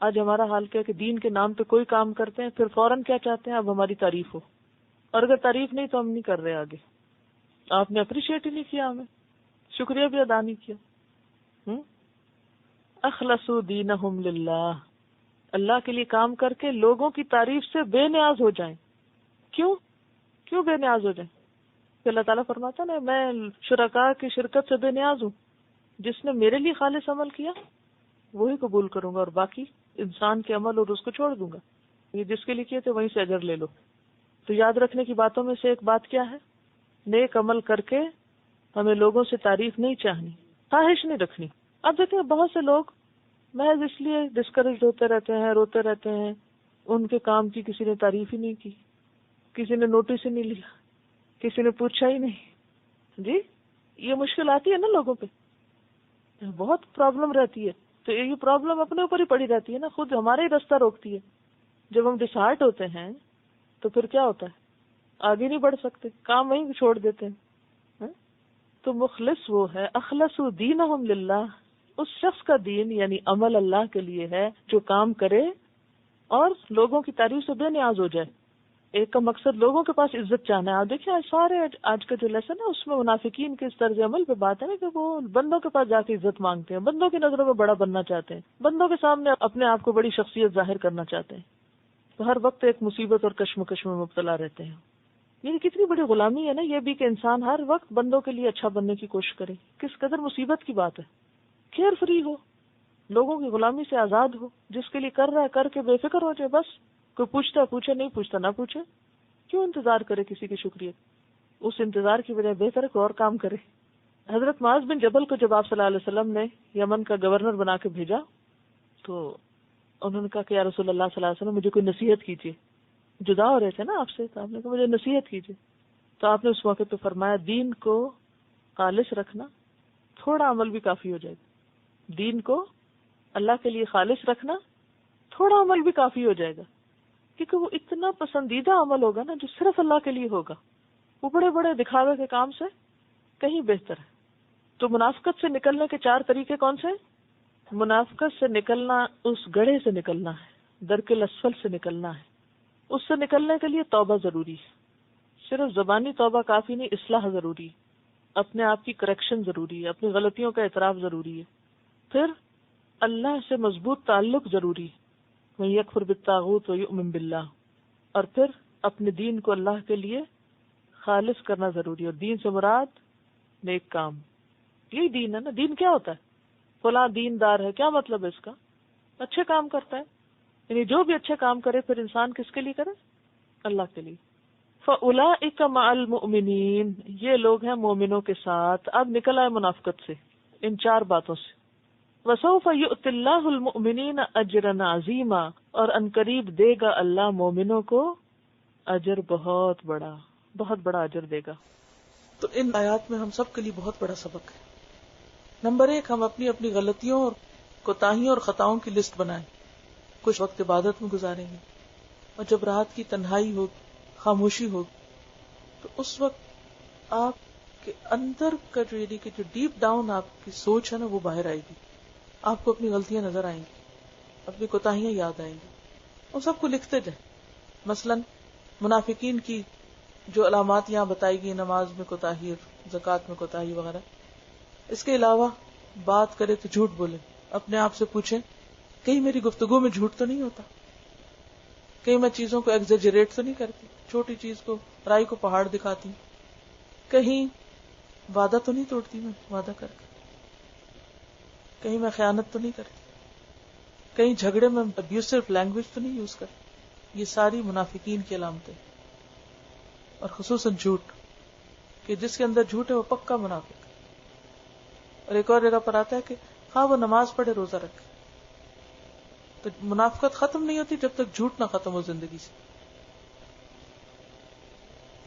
آج ہمارا حال کیا کہ دین کے نام پہ کوئی کام کرتے ہیں، پھر فوراً کیا چاہتے ہیں؟ اب ہماری تعریف ہو، اور اگر تعریف نہیں تو ہم نہیں کر رہے آگے. آپ نے اپریشیٹ ہی نہیں کیا، ہمیں شکریہ بھی ادا نہیں کیا. اخلصوا دینہم للہ، اللہ کے لیے کام کر کے لوگوں کی تعریف سے بے نیاز ہو جائیں. کیوں بے نیاز ہو جائیں؟ کہ اللہ تعالیٰ فرماتا نا میں شرکاء کی شرکت سے بے نیاز ہوں، جس نے میرے لیے خالص عمل کیا وہی قبول کروں گا، اور باقی انسان کے عمل اور اس کو چھوڑ دوں گا. یہ جس کے لیے کیے تھے وہیں سے اجر لے لو. تو یاد رکھنے کی باتوں میں سے ایک بات کیا ہے؟ نیک عمل کر کے ہمیں لوگوں سے تعریف نہیں چاہنی، خواہش نہیں رکھنی. اب دیکھیں بہت سے لوگ محض اس لیے ڈسکریج ہوتے رہتے ہیں، روتے رہتے ہیں، ان کے کام کی کسی نے تعریف ہی نہیں کی، کسی نے نوٹس ہی نہیں لیا، کسی نے پوچھا ہی نہیں. جی یہ مشکل آتی ہے نا لوگوں پہ، بہت پرابلم رہتی ہے. تو یہ پرابلم اپنے اوپر ہی پڑی رہتی ہے نا، خود ہمارے ہی رستہ روکتی ہے. جب ہم ڈسہارٹ ہوتے ہیں تو پھر کیا ہوتا ہے؟ آگے نہیں بڑھ سکتے، کام وہیں چھوڑ دیتے ہیں. تو مخلص وہ ہے اخلصوا دینہم للہ، اس شخص کا دین یعنی عمل اللہ کے لیے ہے جو کام کرے اور لوگوں کی تعریف سے بے نیاز ہو جائے. ایک کا مقصد لوگوں کے پاس عزت چاہنا ہے. آپ دیکھیں آج کا جو لیسن ہے اس میں منافقین کے اس طرز عمل پہ بات ہے نا کہ وہ بندوں کے پاس جا کے عزت مانگتے ہیں, بندوں کی نظروں میں بڑا بننا چاہتے ہیں, بندوں کے سامنے اپنے آپ کو بڑی شخصیت ظاہر کرنا چاہتے ہیں. تو ہر وقت ایک مصیبت اور کشمکش میں مبتلا رہتے ہیں. یعنی کتنی بڑی غلامی ہے نا یہ بھی کہ انسان ہر وقت بندوں کے لیے اچھا بننے کی کوشش کرے. کس قدر مصیبت کی بات ہے. کیئر فری ہو, لوگوں کی غلامی سے آزاد ہو, جس کے لیے کر رہا ہے کر کے بے فکر ہو جائے. بس کوئی پوچھتا ہے پوچھے, نہیں پوچھتا نہ پوچھے. کیوں انتظار کرے کسی کے شکریہ؟ اس انتظار کی بجائے بہتر ہے کوئی اور کام کرے. حضرت معاذ بن جبل کو جب آپ صلی اللہ علیہ وسلم نے یمن کا گورنر بنا کے بھیجا تو انہوں نے کہا کہ یا رسول اللہ صلی اللہ علیہ وسلم مجھے کوئی نصیحت کیجیے. جدا ہو رہے تھے نا آپ سے, تو آپ نے کہا مجھے نصیحت کیجیے. تو آپ نے اس موقع پہ فرمایا دین کو خالص رکھنا, تھوڑا عمل بھی کافی ہو جائے گا. دین کو اللہ کے لیے خالص رکھنا, تھوڑا عمل بھی کافی ہو جائے گا. کیونکہ وہ اتنا پسندیدہ عمل ہوگا نا جو صرف اللہ کے لیے ہوگا. وہ بڑے بڑے دکھاوے کے کام سے کہیں بہتر ہے. تو منافقت سے نکلنے کے 4 طریقے کون سے؟ منافقت سے نکلنا اس گڑھے سے نکلنا ہے, درکل اسفل سے نکلنا ہے. اس سے نکلنے کے لیے توبہ ضروری ہے. صرف زبانی توبہ کافی نہیں, اصلاح ضروری ہے, اپنے آپ کی کریکشن ضروری ہے, اپنی غلطیوں کا اعتراف ضروری ہے. پھر اللہ سے مضبوط تعلق ضروری ہے, وَمَن یکفر بالطاغوت ویؤمن باللہ. اور پھر اپنے دین کو اللہ کے لیے خالص کرنا ضروری ہے. اور دین سے مراد نیک کام. یہی دین ہے نا. دین کیا ہوتا ہے؟ فلاں دیندار ہے, کیا مطلب ہے اس کا؟ اچھے کام کرتا ہے. یعنی جو بھی اچھے کام کرے پھر انسان کس کے لیے کرے؟ اللہ کے لیے. فَأُولَئِكَ مَعَ الْمُؤْمِنِينَ, یہ لوگ ہیں مومنوں کے ساتھ. اب نکل آئے منافقت سے ان 4 باتوں سے. وَسَوْفَ يُؤْتِ اللَّهُ الْمُؤْمِنِينَ أَجْرًا عَظِيمًا, اور عنقریب دے گا اللہ مومنوں کو اجر بہت بڑا, بہت بڑا اجر دے گا. تو ان آیات میں ہم سب کے لیے بہت بڑا سبق ہے. نمبر 1, ہم اپنی اپنی غلطیوں اور کوتاہیوں اور خطاؤں کی لسٹ بنائیں. کچھ وقت عبادت میں گزاریں گے, اور جب رات کی تنہائی ہو, خاموشی ہو, تو اس وقت آپ کے اندر کا جو ڈیپ ڈاؤن آپ کی سوچ ہے نا وہ باہر آئے گی. آپ کو اپنی غلطیاں نظر آئیں گی, اپنی کوتاہیاں یاد آئیں گی, اور سب کو لکھتے جائیں. مثلا منافقین کی جو علامات یہاں بتائی گئی, نماز میں کوتاہی, زکوٰۃ میں کوتاہی وغیرہ. اس کے علاوہ بات کرے تو جھوٹ بولے. اپنے آپ سے پوچھیں کہیں میری گفتگو میں جھوٹ تو نہیں ہوتا, کہیں میں چیزوں کو ایگزیجریٹ تو نہیں کرتی, چھوٹی چیز کو رائی کو پہاڑ دکھاتی, کہیں وعدہ تو نہیں توڑتی میں وعدہ کر کے, کہیں میں خیانت تو نہیں کرتی, کہیں جھگڑے میں ابیوسو لینگویج تو نہیں یوز کرتی. یہ ساری منافقین کی علامتیں, اور خصوصاً جھوٹ, کہ جس کے اندر جھوٹ ہے وہ پکا منافق. اور ایک اور جگہ پر آتا ہے کہ ہاں وہ نماز پڑھے روزہ رکھے. تو منافقت ختم نہیں ہوتی جب تک جھوٹ نہ ختم ہو زندگی سے.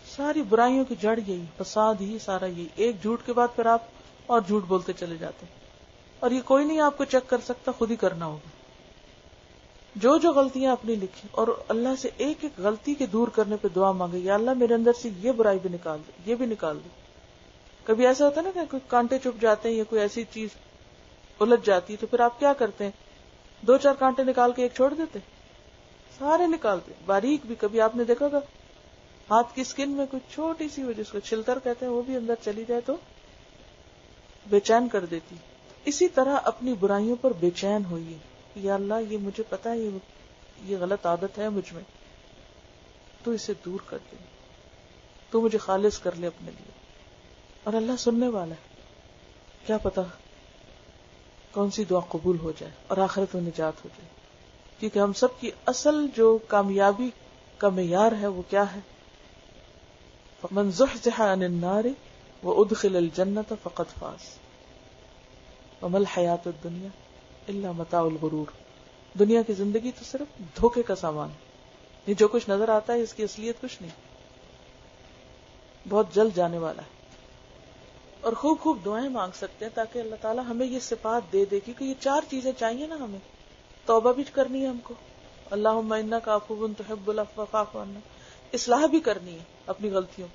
ساری برائیوں کی جڑ یہی, فساد ہی سارا یہی. ایک جھوٹ کے بعد پھر آپ اور جھوٹ بولتے چلے جاتے ہیں, اور یہ کوئی نہیں آپ کو چیک کر سکتا, خود ہی کرنا ہوگا. جو غلطیاں اپنی لکھی, اور اللہ سے ایک ایک غلطی کے دور کرنے پہ دعا مانگے, یا اللہ میرے اندر سے یہ برائی بھی نکال دے, یہ بھی نکال دے. کبھی ایسا ہوتا ہے نا کہ کوئی کانٹے چپ جاتے ہیں یا کوئی ایسی چیز الجھ جاتی ہے, تو پھر آپ کیا کرتے ہیں؟ 2-4 کانٹے نکال کے ایک چھوڑ دیتے, سارے نکالتے باریک بھی. کبھی آپ نے دیکھا ہوگا ہاتھ کی سکن میں کوئی چھوٹی سی وہ جس کو چھلتر کہتے ہیں وہ بھی اندر چلی جائے تو بے چین کر دیتی. اسی طرح اپنی برائیوں پر بے چین ہوئیے, یا اللہ یہ مجھے پتا ہے یہ غلط عادت ہے مجھ میں, تو اسے دور کر دے, تو مجھے خالص کر لے اپنے لیے. اور اللہ سننے والا ہے, کیا پتا کون سی دعا قبول ہو جائے اور آخرت میں نجات ہو جائے. کیونکہ ہم سب کی اصل جو کامیابی کا معیار ہے وہ کیا ہے؟ فَمَنْ زُحْزِحَ عَنِ النَّارِ وَأُدْخِلَ الْجَنَّةَ فَقَدْ فَازَ وَمَا الْحَيَاةُ الدُّنْيَا إِلَّا مَتَاعُ الْغُرُورِ. دنیا کی زندگی تو صرف دھوکے کا سامان ہے. یہ جو کچھ نظر آتا ہے اس کی اصلیت کچھ نہیں, بہت جلد جانے والا ہے. اور خوب خوب دعائیں مانگ سکتے ہیں تاکہ اللہ تعالیٰ ہمیں یہ صفات دے دے, کیونکہ یہ 4 چیزیں چاہیے نا ہمیں. توبہ بھی کرنی ہے ہم کو, اللہم انک عفو تحب العفو فاعف عنا, اصلاح بھی کرنی ہے اپنی غلطیوں.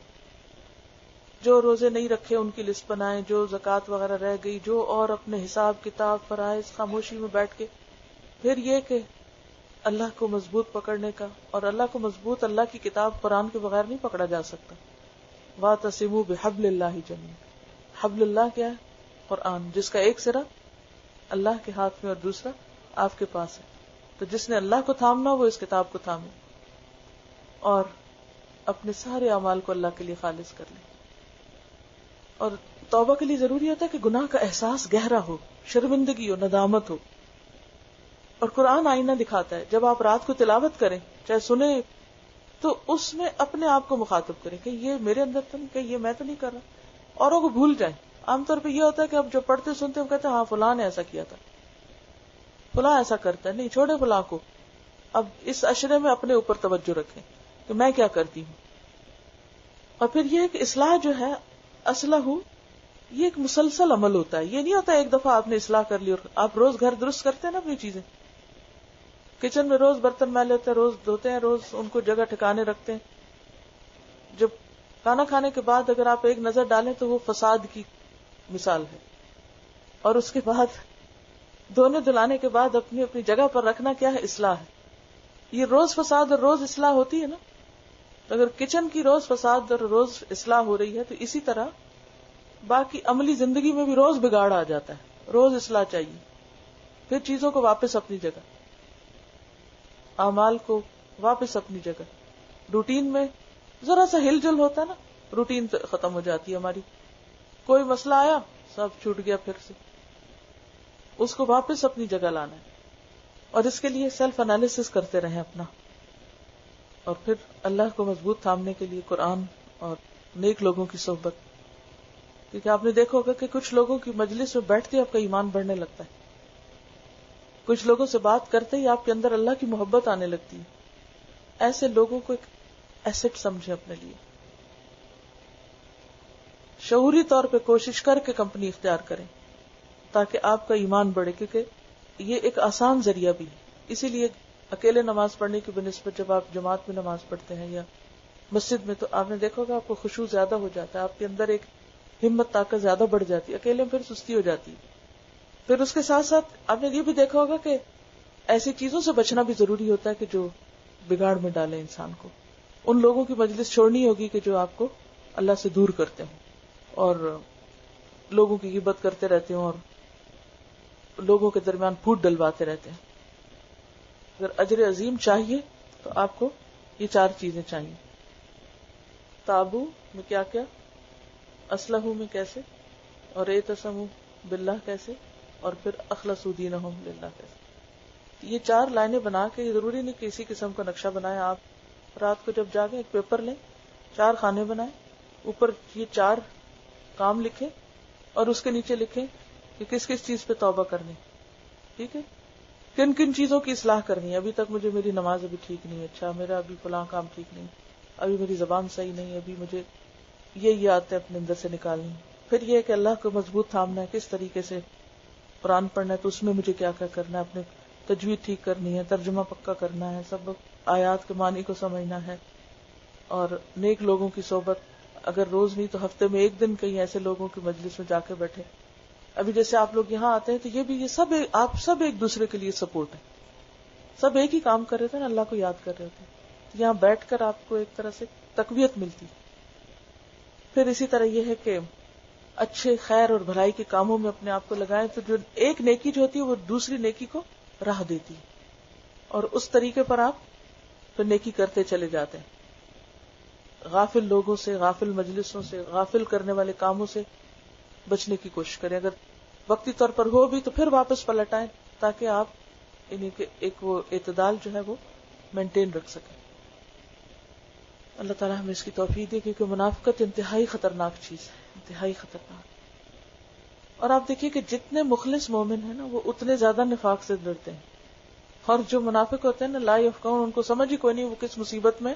جو روزے نہیں رکھے ان کی لسٹ بنائیں, جو زکوٰۃ وغیرہ رہ گئی, جو اور اپنے حساب کتاب فرائض خاموشی میں بیٹھ کے. پھر یہ کہ اللہ کو مضبوط پکڑنے کا، اور اللہ کو مضبوط اللہ کی کتاب قرآن کے بغیر نہیں پکڑا جا سکتا. وَاعْتَصِمُوا بِحَبْلِ اللَّهِ جَمِيعًا. حبل اللہ کیا ہے؟ قرآن، جس کا ایک سرا اللہ کے ہاتھ میں اور دوسرا آپ کے پاس ہے. تو جس نے اللہ کو تھامنا وہ اس کتاب کو تھامے اور اپنے سارے اعمال کو اللہ کے لیے خالص کر لے. اور توبہ کے لیے ضروری ہوتا ہے کہ گناہ کا احساس گہرا ہو، شرمندگی ہو، ندامت ہو. اور قرآن آئینہ دکھاتا ہے. جب آپ رات کو تلاوت کریں، چاہے سنیں، تو اس میں اپنے آپ کو مخاطب کریں کہ یہ میرے اندر تو نہیں، کہ یہ میں تو نہیں کر رہا. اوروں کو بھول جائیں. عام طور پہ یہ ہوتا ہے کہ اب جو پڑھتے سنتے ہم کہتے ہیں ہاں فلاں نے ایسا کیا تھا، فلاں ایسا کرتا ہے. نہیں، چھوڑے فلاں کو. اب اس عشرے میں اپنے اوپر توجہ رکھیں کہ میں کیا کرتی ہوں. اور پھر یہ کہ اصلاح جو ہے، اصلح، یہ ایک مسلسل عمل ہوتا ہے. یہ نہیں ہوتا ایک دفعہ آپ نے اصلاح کر لی اور آپ روز گھر درست کرتے ہیں نا اپنی چیزیں، کچن میں روز برتن میل لیتے ہیں، روز دھوتے ہیں، روز ان کو جگہ ٹھکانے رکھتے ہیں. جب کھانا کھانے کے بعد اگر آپ ایک نظر ڈالیں تو وہ فساد کی مثال ہے. اور اس کے بعد دھونے دھلانے کے بعد اپنی اپنی جگہ پر رکھنا کیا ہے؟ اصلاح ہے. یہ روز فساد اور روز اصلاح ہوتی ہے نا. تو اگر کچن کی روز فساد اور روز اصلاح ہو رہی ہے تو اسی طرح باقی عملی زندگی میں بھی روز بگاڑ آ جاتا ہے. روز اصلاح چاہیے. پھر چیزوں کو واپس اپنی جگہ، اعمال کو واپس اپنی جگہ. روٹین میں ذرا سا ہل جل ہوتا ہے نا، روٹین ختم ہو جاتی ہے ہماری. کوئی مسئلہ آیا، سب چھوٹ گیا، پھر سے اس کو واپس اپنی جگہ لانا ہے. اور اس کے لیے سیلف انالیسس کرتے رہیں اپنا. اور پھر اللہ کو مضبوط تھامنے کے لیے قرآن اور نیک لوگوں کی صحبت. کیونکہ آپ نے دیکھا ہوگا کہ کچھ لوگوں کی مجلس میں بیٹھتے ہی آپ کا ایمان بڑھنے لگتا ہے. کچھ لوگوں سے بات کرتے ہی آپ کے اندر اللہ کی محبت آنے لگتی ہے. ایسے لوگوں کو ایک ایسٹ سمجھیں اپنے لیے. شعوری طور پہ کوشش کر کے کمپنی اختیار کریں تاکہ آپ کا ایمان بڑھے، کیونکہ یہ ایک آسان ذریعہ بھی ہے. اسی لیے اکیلے نماز پڑھنے کی بنسبت جب آپ جماعت میں نماز پڑھتے ہیں یا مسجد میں، تو آپ نے دیکھا ہوگا آپ کو خشوع زیادہ ہو جاتا ہے، آپ کے اندر ایک ہمت طاقت زیادہ بڑھ جاتی ہے. اکیلے میں پھر سستی ہو جاتی ہے. پھر اس کے ساتھ ساتھ آپ نے یہ بھی دیکھا ہوگا کہ ایسی چیزوں سے بچنا بھی ضروری ہوتا ہے کہ جو بگاڑ میں ڈالے انسان کو. ان لوگوں کی مجلس چھوڑنی ہوگی کہ جو آپ کو اللہ سے دور کرتے ہوں اور لوگوں کی غیبت کرتے رہتے ہوں اور لوگوں کے درمیان پھوٹ ڈلواتے رہتے ہیں. اگر اجر عظیم چاہیے تو آپ کو یہ 4 چیزیں چاہیے. تابو میں کیا کیا، اسلحو میں کیسے، اور اعتصموا باللہ کیسے، اور پھر اخلصوا دینہم للہ کیسے. یہ 4 لائنیں بنا کے، یہ ضروری نہیں کہ اسی قسم کا نقشہ بنائیں. آپ رات کو جب جاگیں ایک پیپر لیں، 4 خانے بنائیں، اوپر یہ 4 کام لکھیں اور اس کے نیچے لکھیں کہ کس کس چیز پہ توبہ کرنی. ٹھیک ہے، کن کن چیزوں کی اصلاح کرنی ہے. ابھی تک مجھے میری نماز ابھی ٹھیک نہیں ہے، اچھا میرا ابھی فلاں کام ٹھیک نہیں، ابھی میری زبان صحیح نہیں، ابھی مجھے یہ عادتیں اپنے اندر سے نکالنی. پھر یہ کہ اللہ کو مضبوط تھامنا ہے، کس طریقے سے قرآن پڑھنا ہے تو اس میں مجھے کیا کیا کرنا ہے، اپنے تجوید ٹھیک کرنی ہے، ترجمہ پکا کرنا ہے، سب آیات کے معنی کو سمجھنا ہے. اور نیک لوگوں کی صحبت، اگر روز نہیں تو ہفتے میں ایک دن کہیں ایسے لوگوں کی مجلس میں جا کے بیٹھے. ابھی جیسے آپ لوگ یہاں آتے ہیں تو یہ سب آپ سب ایک دوسرے کے لیے سپورٹ ہے. سب ایک ہی کام کر رہے تھے نا، اللہ کو یاد کر رہے تھے. یہاں بیٹھ کر آپ کو ایک طرح سے تقویت ملتی. پھر اسی طرح یہ ہے کہ اچھے خیر اور بھلائی کے کاموں میں اپنے آپ کو لگائیں تو جو ایک نیکی جو ہوتی ہے وہ دوسری نیکی کو راہ دیتی ہے اور اس طریقے پر آپ پھر نیکی کرتے چلے جاتے ہیں. غافل لوگوں سے، غافل مجلسوں سے، غافل کرنے والے کاموں سے بچنے کی کوشش کریں. اگر وقتی طور پر ہو بھی تو پھر واپس پلٹ آئیں تاکہ آپ انہیں کے ایک وہ اعتدال جو ہے وہ مینٹین رکھ سکیں. اللہ تعالیٰ ہمیں اس کی توفیق دے، کیونکہ منافقت انتہائی خطرناک چیز ہے، انتہائی خطرناک. اور آپ دیکھیے کہ جتنے مخلص مومن ہیں نا وہ اتنے زیادہ نفاق سے ڈرتے ہیں. اور جو منافق ہوتے ہیں نا، لا یفقہون، ان کو سمجھ ہی کوئی نہیں وہ کس مصیبت میں،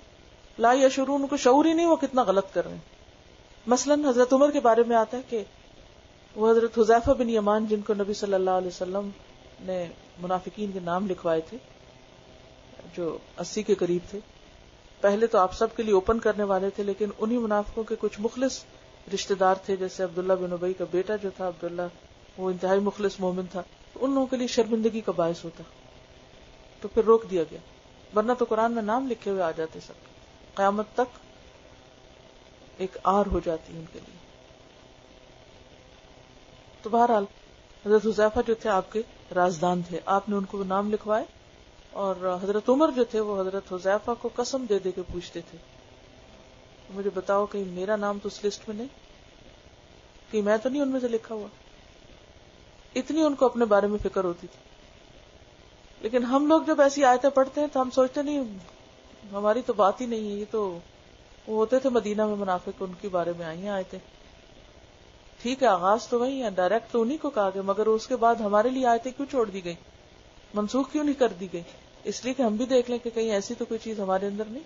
لا یشعرون، ان کو شعور ہی نہیں وہ کتنا غلط کر رہے ہیں. مثلاً حضرت عمر کے بارے میں آتا ہے کہ وہ حضرت حذیفہ بن یمان، جن کو نبی صلی اللہ علیہ وسلم نے منافقین کے نام لکھوائے تھے، جو 80 کے قریب تھے. پہلے تو آپ سب کے لیے اوپن کرنے والے تھے، لیکن انہی منافقوں کے کچھ مخلص رشتہ دار تھے، جیسے عبداللہ بن ابی کا بیٹا جو تھا عبداللہ، وہ انتہائی مخلص مومن تھا. ان لوگوں کے لیے شرمندگی کا باعث ہوتا. تو پھر روک دیا گیا، ورنہ تو قرآن میں نام لکھے ہوئے آ جاتے سب، قیامت تک ایک آر ہو جاتی ان کے لیے. تو بہرحال حضرت حذیفہ جو تھے آپ کے رازدان تھے، آپ نے ان کو نام لکھوائے، اور حضرت عمر جو تھے وہ حضرت حذیفہ کو قسم دے دے کے پوچھتے تھے مجھے بتاؤ کہیں میرا نام تو اس لسٹ میں نہیں، کہ میں تو نہیں ان میں سے لکھا ہوا. اتنی ان کو اپنے بارے میں فکر ہوتی تھی. لیکن ہم لوگ جب ایسی آیتیں پڑھتے ہیں تو ہم سوچتے نہیں ہماری تو بات ہی نہیں ہے، یہ تو وہ ہوتے تھے مدینہ میں منافق، ان کے بارے میں آئی ہیں آیتیں. ٹھیک ہے آغاز تو وہی ہے، ڈائریکٹ تو انہیں کو کہا گیا، مگر اس کے بعد ہمارے لیے آیتیں کیوں چھوڑ دی گئی، منسوخ کیوں نہیں کر دی گئی؟ اس لیے کہ ہم بھی دیکھ لیں کہ کہیں ایسی تو کوئی چیز ہمارے اندر نہیں.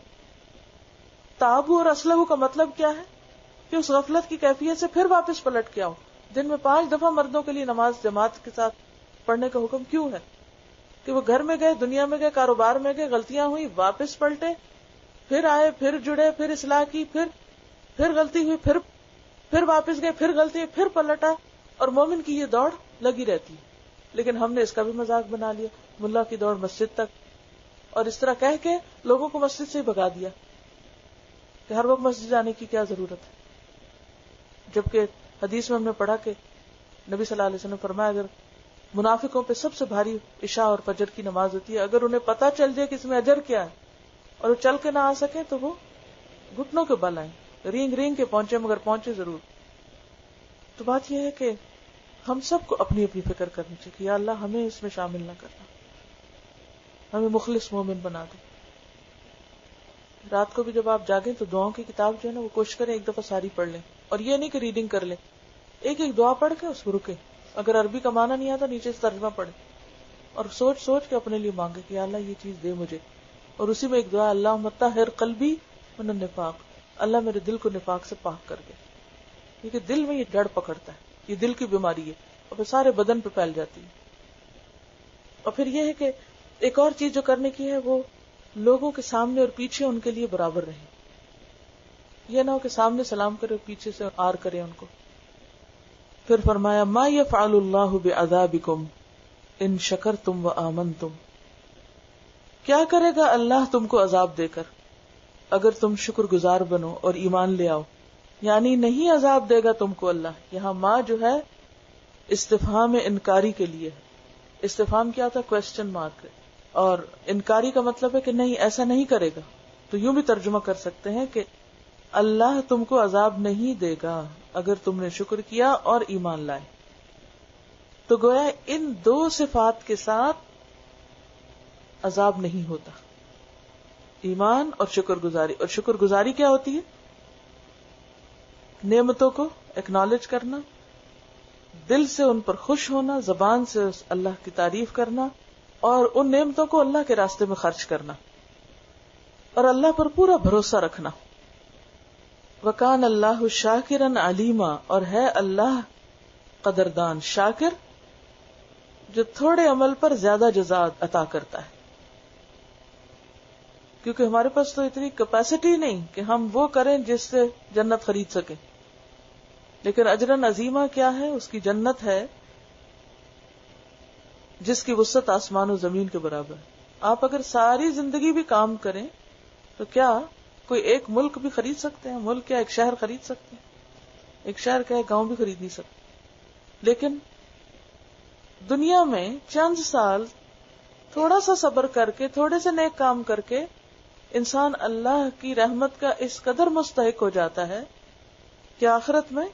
تابو اور اسلحو کا مطلب کیا ہے کہ اس غفلت کی کیفیت سے پھر واپس پلٹ کے آؤ. دن میں 5 دفعہ مردوں کے لیے نماز جماعت کے ساتھ پڑھنے کا حکم کیوں ہے؟ کہ وہ گھر میں گئے، دنیا میں گئے، کاروبار میں گئے، غلطیاں ہوئی، واپس پلٹے، پھر آئے، پھر جڑے، پھر اصلاح کی، پھر غلطی ہوئی، پھر واپس گئے، پھر غلطی، پھر پلٹا. اور مومن کی یہ دوڑ لگی رہتی ہے. لیکن ہم نے اس کا بھی مذاق بنا لیا، ملا کی دوڑ مسجد تک، اور اس طرح کہہ کے لوگوں کو مسجد سے ہی بھگا دیا کہ ہر وقت مسجد جانے کی کیا ضرورت ہے. جبکہ حدیث میں ہم نے پڑھا کہ نبی صلی اللہ علیہ وسلم نے فرمایا اگر منافقوں پہ سب سے بھاری عشاء اور فجر کی نماز ہوتی ہے، اگر انہیں پتہ چل جائے کہ اس میں اجر کیا ہے اور وہ چل کے نہ آ سکے تو وہ گھٹنوں کے بل آئیں، رینگ کے پہنچے، مگر پہنچے ضرور. تو بات یہ ہے کہ ہم سب کو اپنی اپنی فکر کرنی چاہیے کہ یا اللہ ہمیں اس میں شامل نہ کرنا، ہمیں مخلص مومن بنا دے. رات کو بھی جب آپ جاگیں تو دعاؤں کی کتاب جو ہے نا وہ کوشش کریں ایک دفعہ ساری پڑھ لیں، اور یہ نہیں کہ ریڈنگ کر لیں، ایک ایک دعا پڑھ کے اس کو رکے. اگر عربی کا معنی نہیں آتا نیچے سے ترجمہ پڑھے اور سوچ سوچ کے اپنے لیے مانگے کہ یا اللہ یہ چیز دے مجھے. اور اسی میں ایک دعا اللہ طہر قلبی من النفاق، اللہ میرے دل کو نفاق سے پاک کر دے، کیونکہ دل میں یہ جڑ پکڑتا ہے، یہ دل کی بیماری ہے اور پھر سارے بدن پہ پھیل جاتی ہے. اور پھر یہ ہے کہ ایک اور چیز جو کرنے کی ہے وہ لوگوں کے سامنے اور پیچھے ان کے لیے برابر رہے. یہ نہ ہو کہ سامنے سلام کرے اور پیچھے سے آر کرے ان کو. پھر فرمایا ما یفعل اللہ بعذابکم ان شکرتم وآمنتم، کیا کرے گا اللہ تم کو عذاب دے کر اگر تم شکر گزار بنو اور ایمان لے آؤ. یعنی نہیں عذاب دے گا تم کو اللہ. یہاں ما جو ہے استفہام انکاری کے لیے ہے. استفہام کیا تھا؟ Question mark. اور انکاری کا مطلب ہے کہ نہیں ایسا نہیں کرے گا. تو یوں بھی ترجمہ کر سکتے ہیں کہ اللہ تم کو عذاب نہیں دے گا اگر تم نے شکر کیا اور ایمان لائے. تو گویا ان دو صفات کے ساتھ عذاب نہیں ہوتا، ایمان اور شکر گزاری. اور شکر گزاری کیا ہوتی ہے؟ نعمتوں کو ایکنالج کرنا، دل سے ان پر خوش ہونا، زبان سے اللہ کی تعریف کرنا، اور ان نعمتوں کو اللہ کے راستے میں خرچ کرنا، اور اللہ پر پورا بھروسہ رکھنا. وَكَانَ اللَّهُ شَاكِرًا عَلِيمًا، اور ہے اللہ قدردان، شاکر جو تھوڑے عمل پر زیادہ جزا عطا کرتا ہے. کیونکہ ہمارے پاس تو اتنی کیپیسٹی نہیں کہ ہم وہ کریں جس سے جنت خرید سکیں. لیکن اجرن عظیمہ کیا ہے؟ اس کی جنت ہے جس کی وسعت آسمان و زمین کے برابر ہے. آپ اگر ساری زندگی بھی کام کریں تو کیا کوئی ایک ملک بھی خرید سکتے ہیں؟ ملک کیا ایک شہر خرید سکتے ہیں؟ ایک شہر کیا ایک گاؤں بھی خرید نہیں سکتے. لیکن دنیا میں چند سال تھوڑا سا صبر کر کے، تھوڑے سے نیک کام کر کے انسان اللہ کی رحمت کا اس قدر مستحق ہو جاتا ہے کہ آخرت میں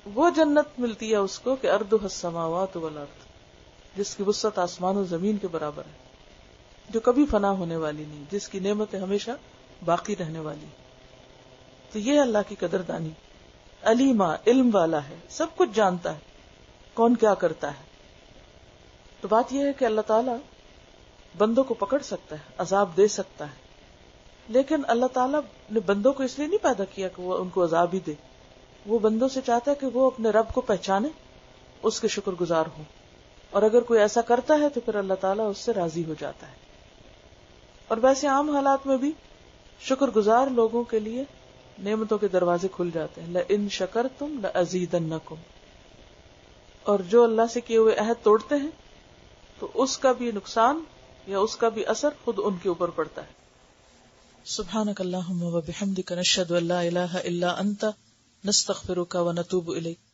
وہ جنت ملتی ہے اس کو کہ ارضها السماوات والارض، جس کی وسعت آسمان و زمین کے برابر ہے، جو کبھی فنا ہونے والی نہیں، جس کی نعمتیں ہمیشہ باقی رہنے والی. تو یہ اللہ کی قدردانی. علیما، علم والا ہے، سب کچھ جانتا ہے کون کیا کرتا ہے. تو بات یہ ہے کہ اللہ تعالیٰ بندوں کو پکڑ سکتا ہے، عذاب دے سکتا ہے، لیکن اللہ تعالیٰ نے بندوں کو اس لیے نہیں پیدا کیا کہ وہ ان کو عذاب ہی دے. وہ بندوں سے چاہتا ہے کہ وہ اپنے رب کو پہچانے، اس کے شکر گزار ہوں. اور اگر کوئی ایسا کرتا ہے تو پھر اللہ تعالیٰ اس سے راضی ہو جاتا ہے. اور ویسے عام حالات میں بھی شکر گزار لوگوں کے لیے نعمتوں کے دروازے کھل جاتے ہیں. لَإِن شَكَرْتُمْ لَأَزِيدَنَّكُمْ. اور جو اللہ سے کیے ہوئے عہد توڑتے ہیں تو اس کا بھی نقصان یا اس کا بھی اثر خود ان کے اوپر پڑتا ہے. سبحانک اللہم و بحمدک نشہد ان لا الہ الا انت نستغفرک و نتوب الیک.